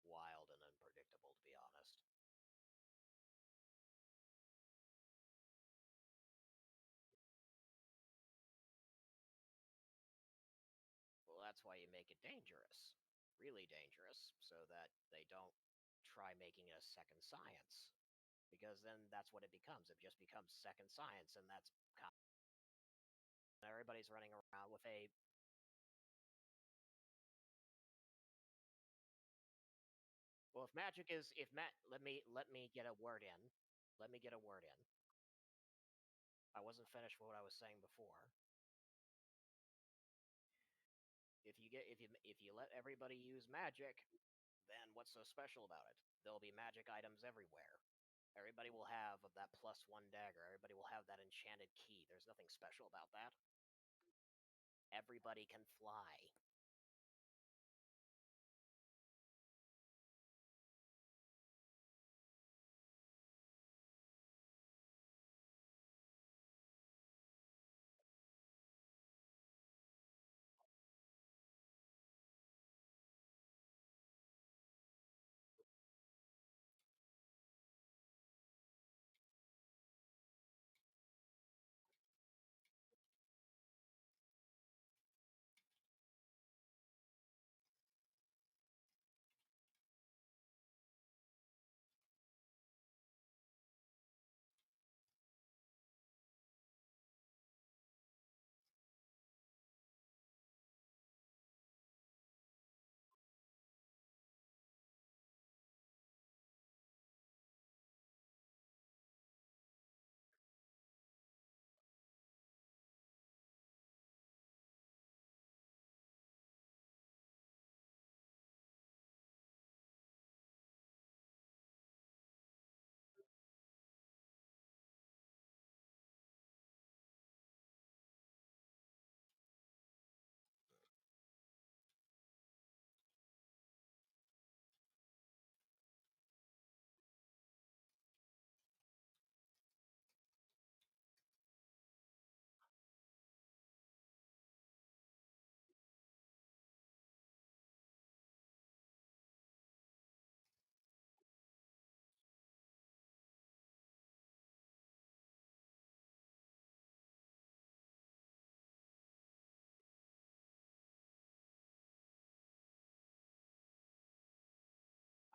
wild and unpredictable, to be honest. Well, that's why you make it dangerous. Really dangerous, so that they don't try making it a second science. Because then that's what it becomes. It just becomes second science, and that's everybody's running around with a. Well, if magic is let me get a word in. Let me get a word in. I wasn't finished with what I was saying before. If you let everybody use magic, then what's so special about it? There'll be magic items everywhere. Everybody will have that +1 dagger. Everybody will have that enchanted key. There's nothing special about that. Everybody can fly.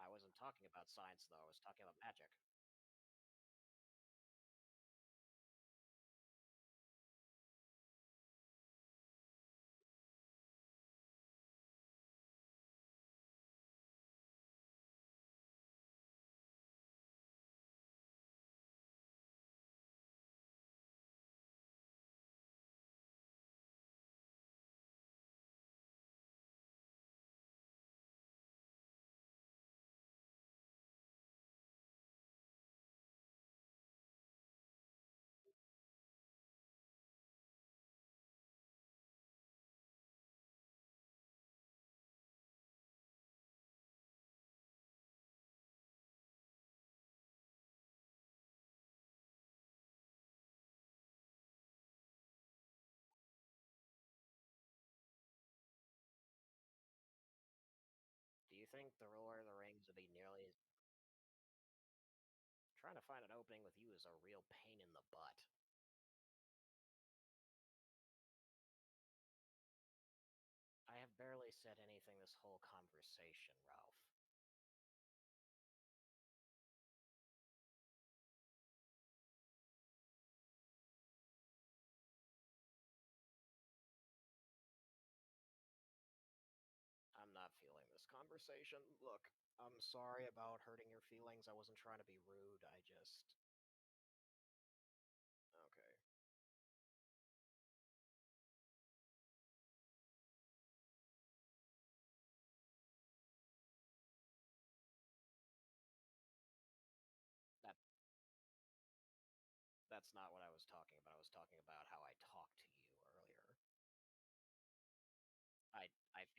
I wasn't talking about science, though. I was talking about magic. Do you think the Lord of the Rings would be nearly as... Trying to find an opening with you is a real pain in the butt. I have barely said anything this whole conversation, Ralph. I'm not feeling this conversation. Look, I'm sorry about hurting your feelings. I wasn't trying to be rude. I just... Okay. That that's not what I was talking about. I was talking about how I talked to you earlier.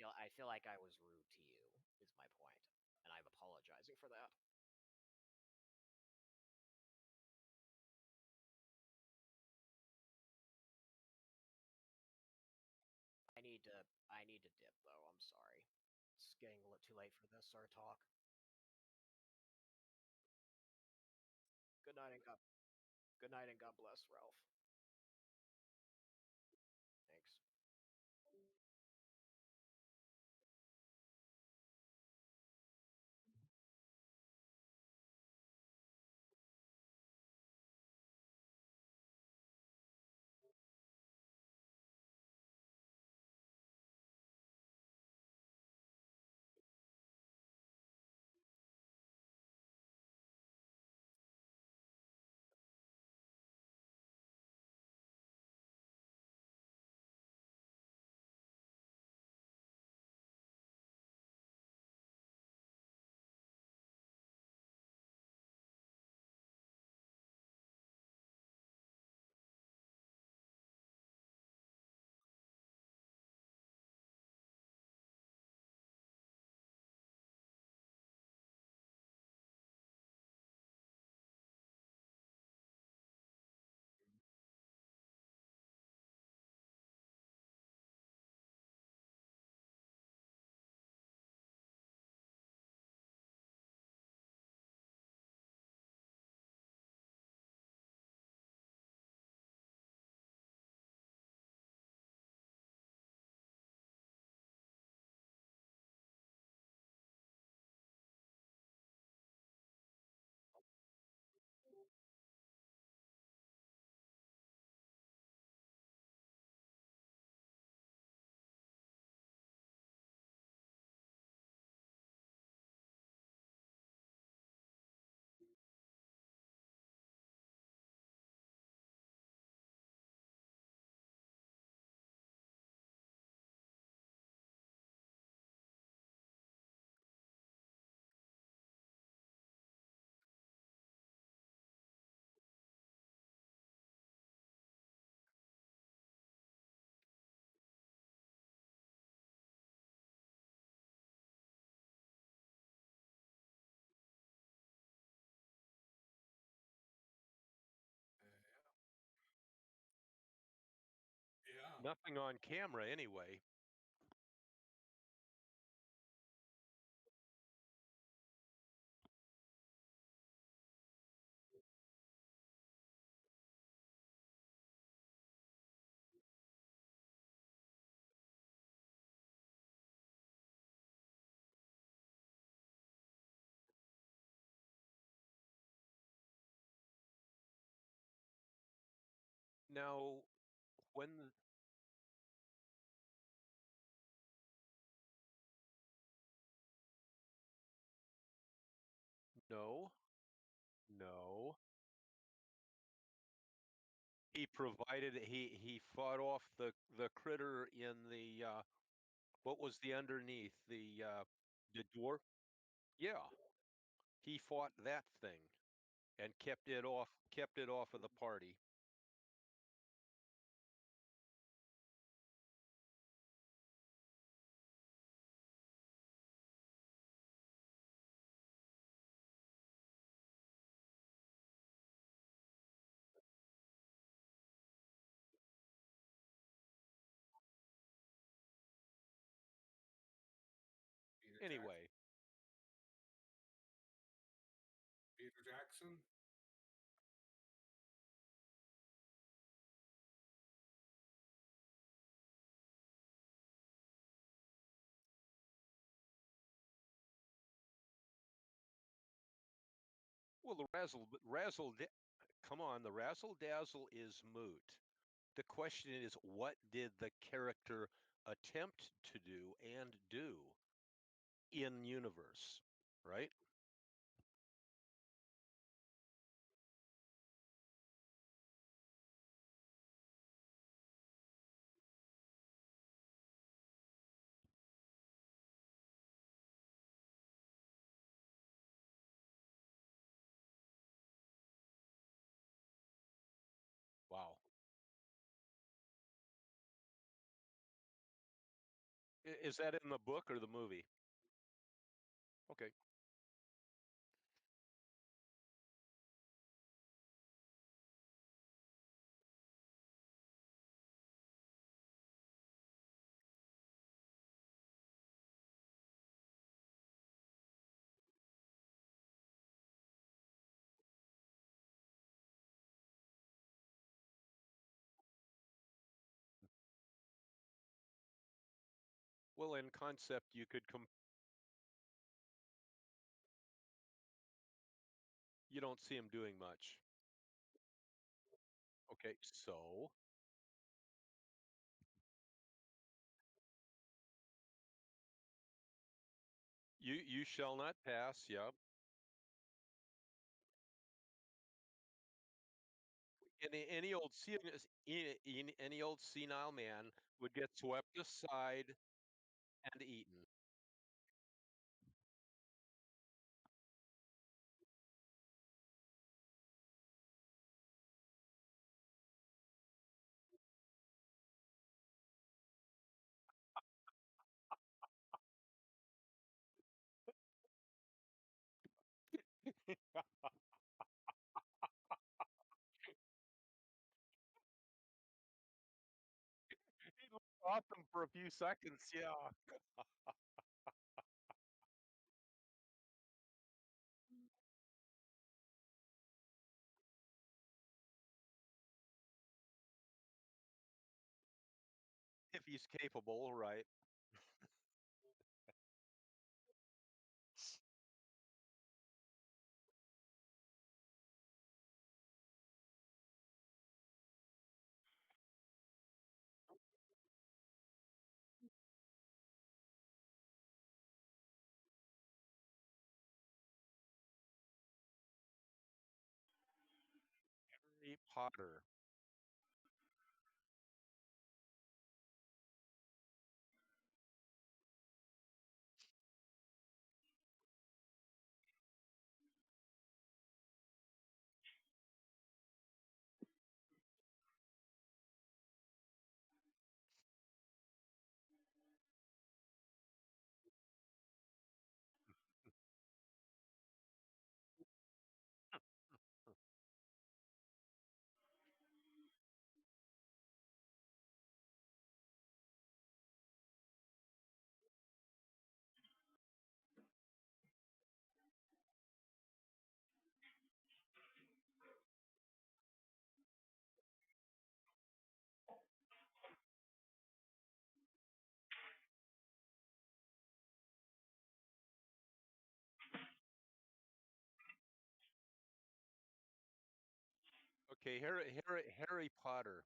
I feel like I was rude to you, is my point, and I'm apologizing for that. I I need to dip though. I'm sorry. It's getting a little too late for this sort of talk. Good night and God bless, Ralph. Thanks. Yeah. Nothing on camera anyway. Now, when no, no, he provided he fought off the critter in the what was the underneath the dwarf? Yeah, he fought that thing and kept it off of the party. Peter Jackson. Anyway, Peter Jackson. well, the come on, the razzle dazzle is moot. The question is, what did the character attempt to do and do in universe, right? Wow. Is that in the book or the movie? Okay. Well, in concept, you could you don't see him doing much. Okay, so you shall not pass. Yep. Any old any old senile man would get swept aside and eaten. He looked awesome for a few seconds. Yeah. If he's capable, right? Harry Potter. Okay, Harry Potter.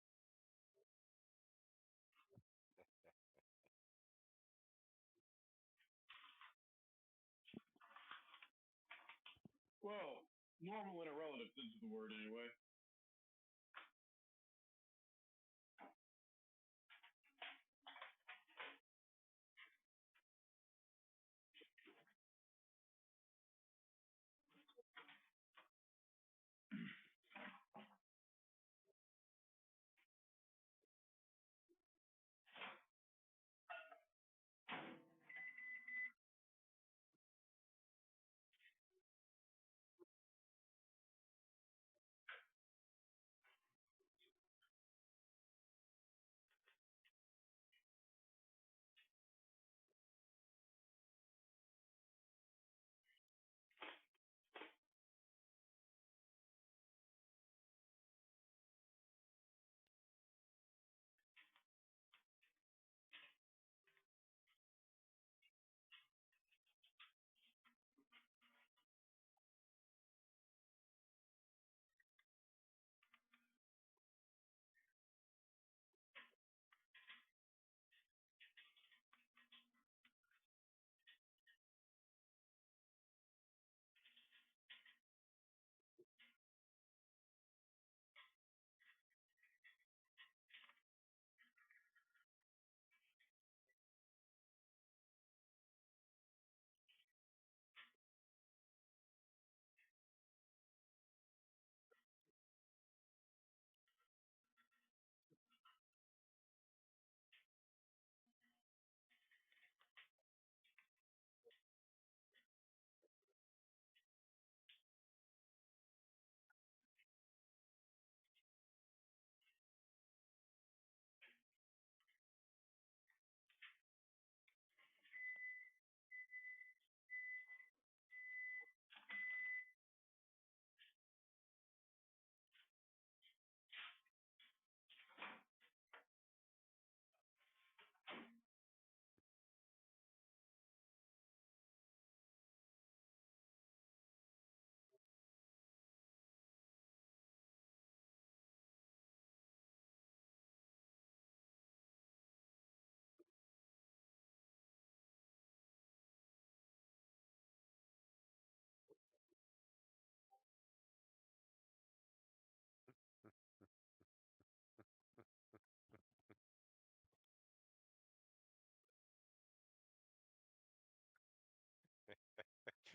Well, normal in a relative sense of the word, anyway.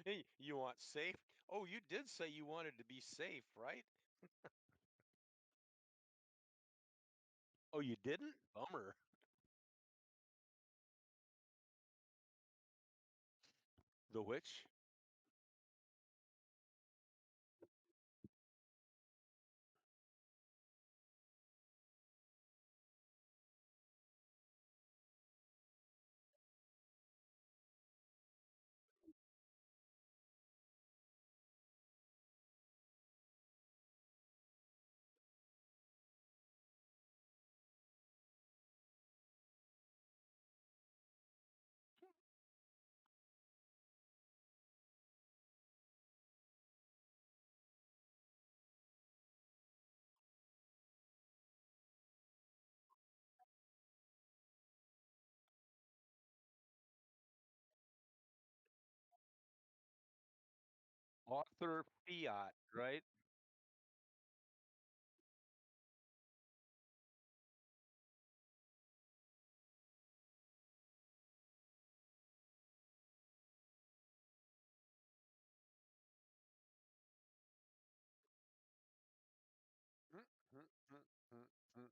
Hey, you want safe? Oh, you did say you wanted to be safe, right? Oh, you didn't? Bummer. The which? Author Fiat, right? Mm, mm, mm, mm, mm.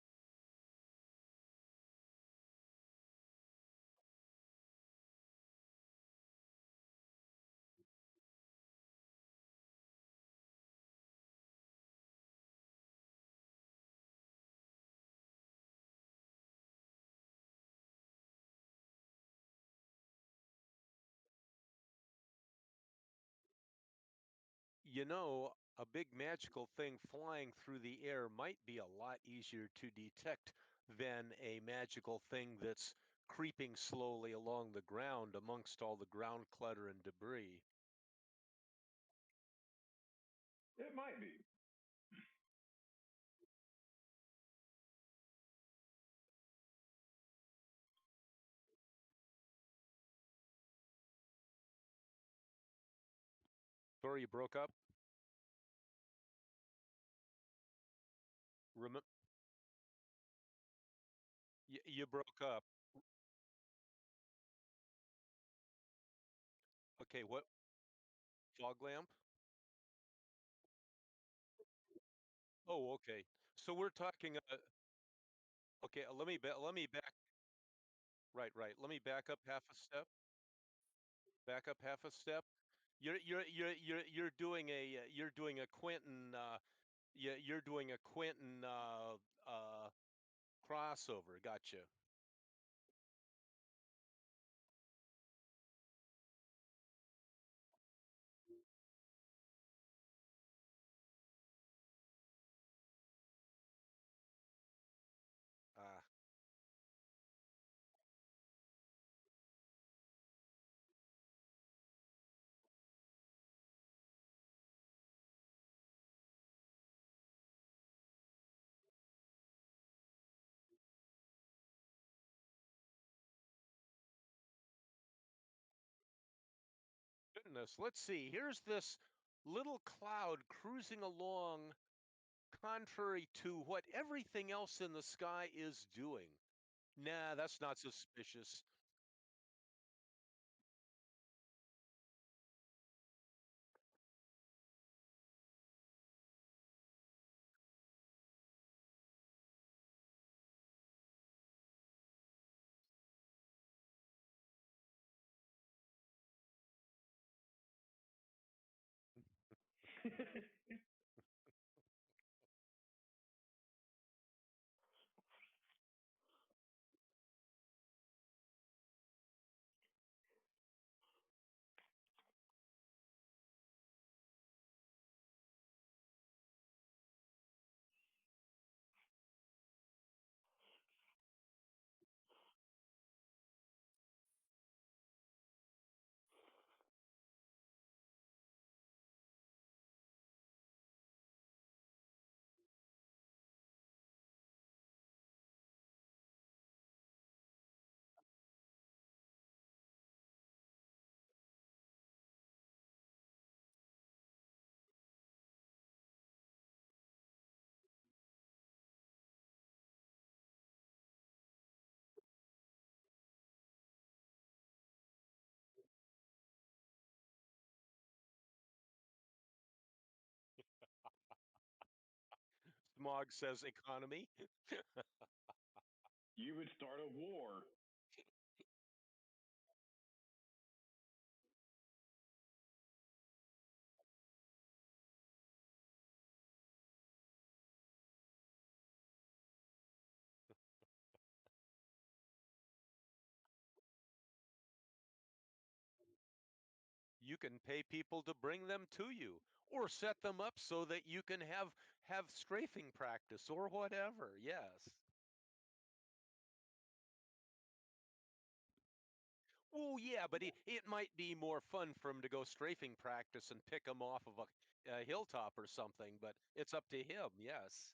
You know, a big magical thing flying through the air might be a lot easier to detect than a magical thing that's creeping slowly along the ground amongst all the ground clutter and debris. It might be. Sorry, you broke up. Rem- you broke up. Okay, what fog lamp? Oh, okay. So we're talking. Okay, let me back. Right, right. Let me back up half a step. Back up half a step. You're doing you're doing a Quentin you're doing a Quentin crossover. Gotcha. Ah, goodness. Let's see. Here's this little cloud cruising along contrary to what everything else in the sky is doing. Nah, that's not suspicious. Smog says economy. You would start a war. You can pay people to bring them to you, or set them up so that you can have strafing practice or whatever. Yes. Well, yeah, but it might be more fun for him to go strafing practice and pick them off of a hilltop or something, but it's up to him. Yes.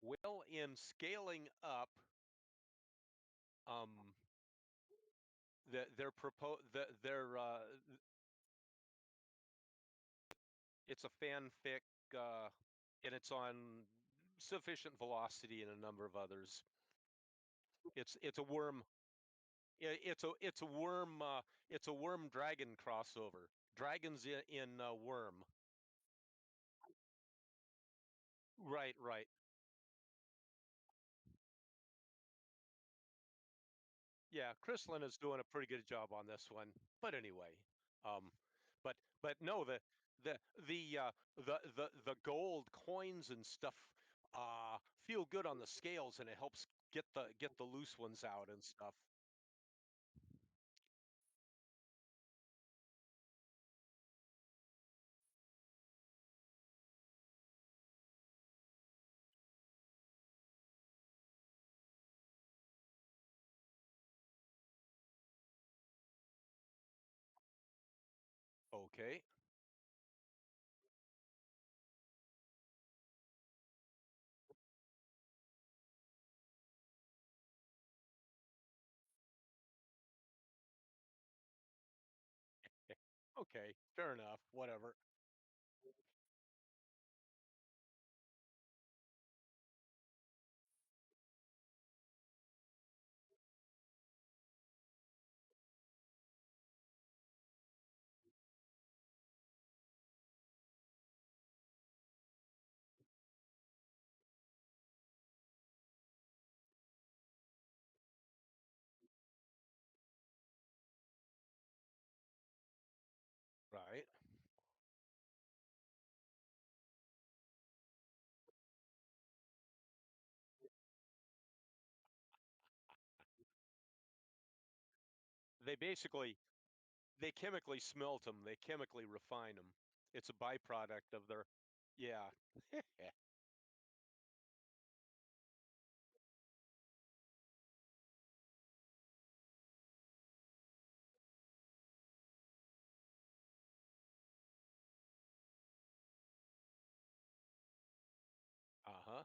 Well, in scaling up, um, they're it's a fanfic, uh, and it's on Sufficient Velocity and a number of others. It's a worm. It's a worm dragon crossover. Dragons in worm. Right, right. Yeah, Chrislin is doing a pretty good job on this one. But anyway, um, but no, the gold coins and stuff feel good on the scales, and it helps get the loose ones out and stuff. Okay. Okay, fair enough. Whatever. Right. They basically they chemically smelt them. They chemically refine them. It's a byproduct of their. Yeah. Uh-huh.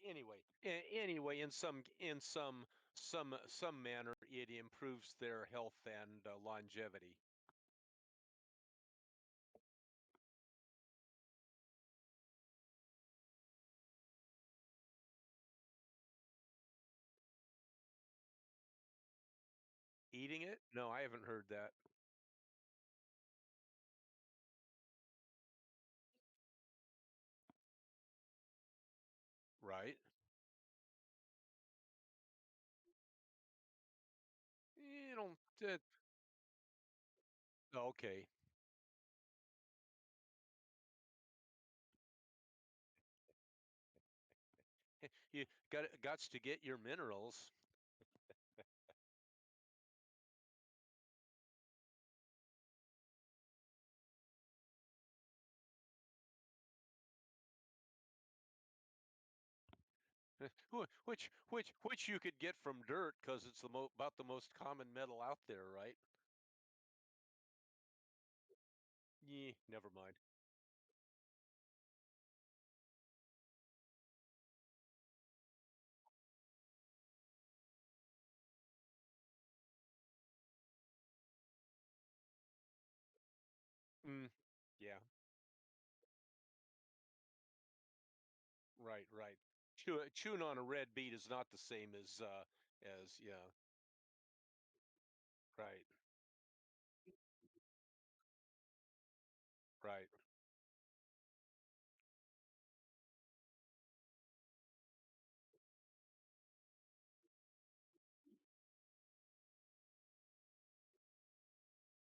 anyway, in some manner, it improves their health and longevity. Eating it? No, I haven't heard that. Right? You don't. Okay. You got to get your minerals. Which you could get from dirt because it's about the most common metal out there, right? Yeah, never mind. Mm, yeah, right. Chewing on a red beet is not the same as yeah, right.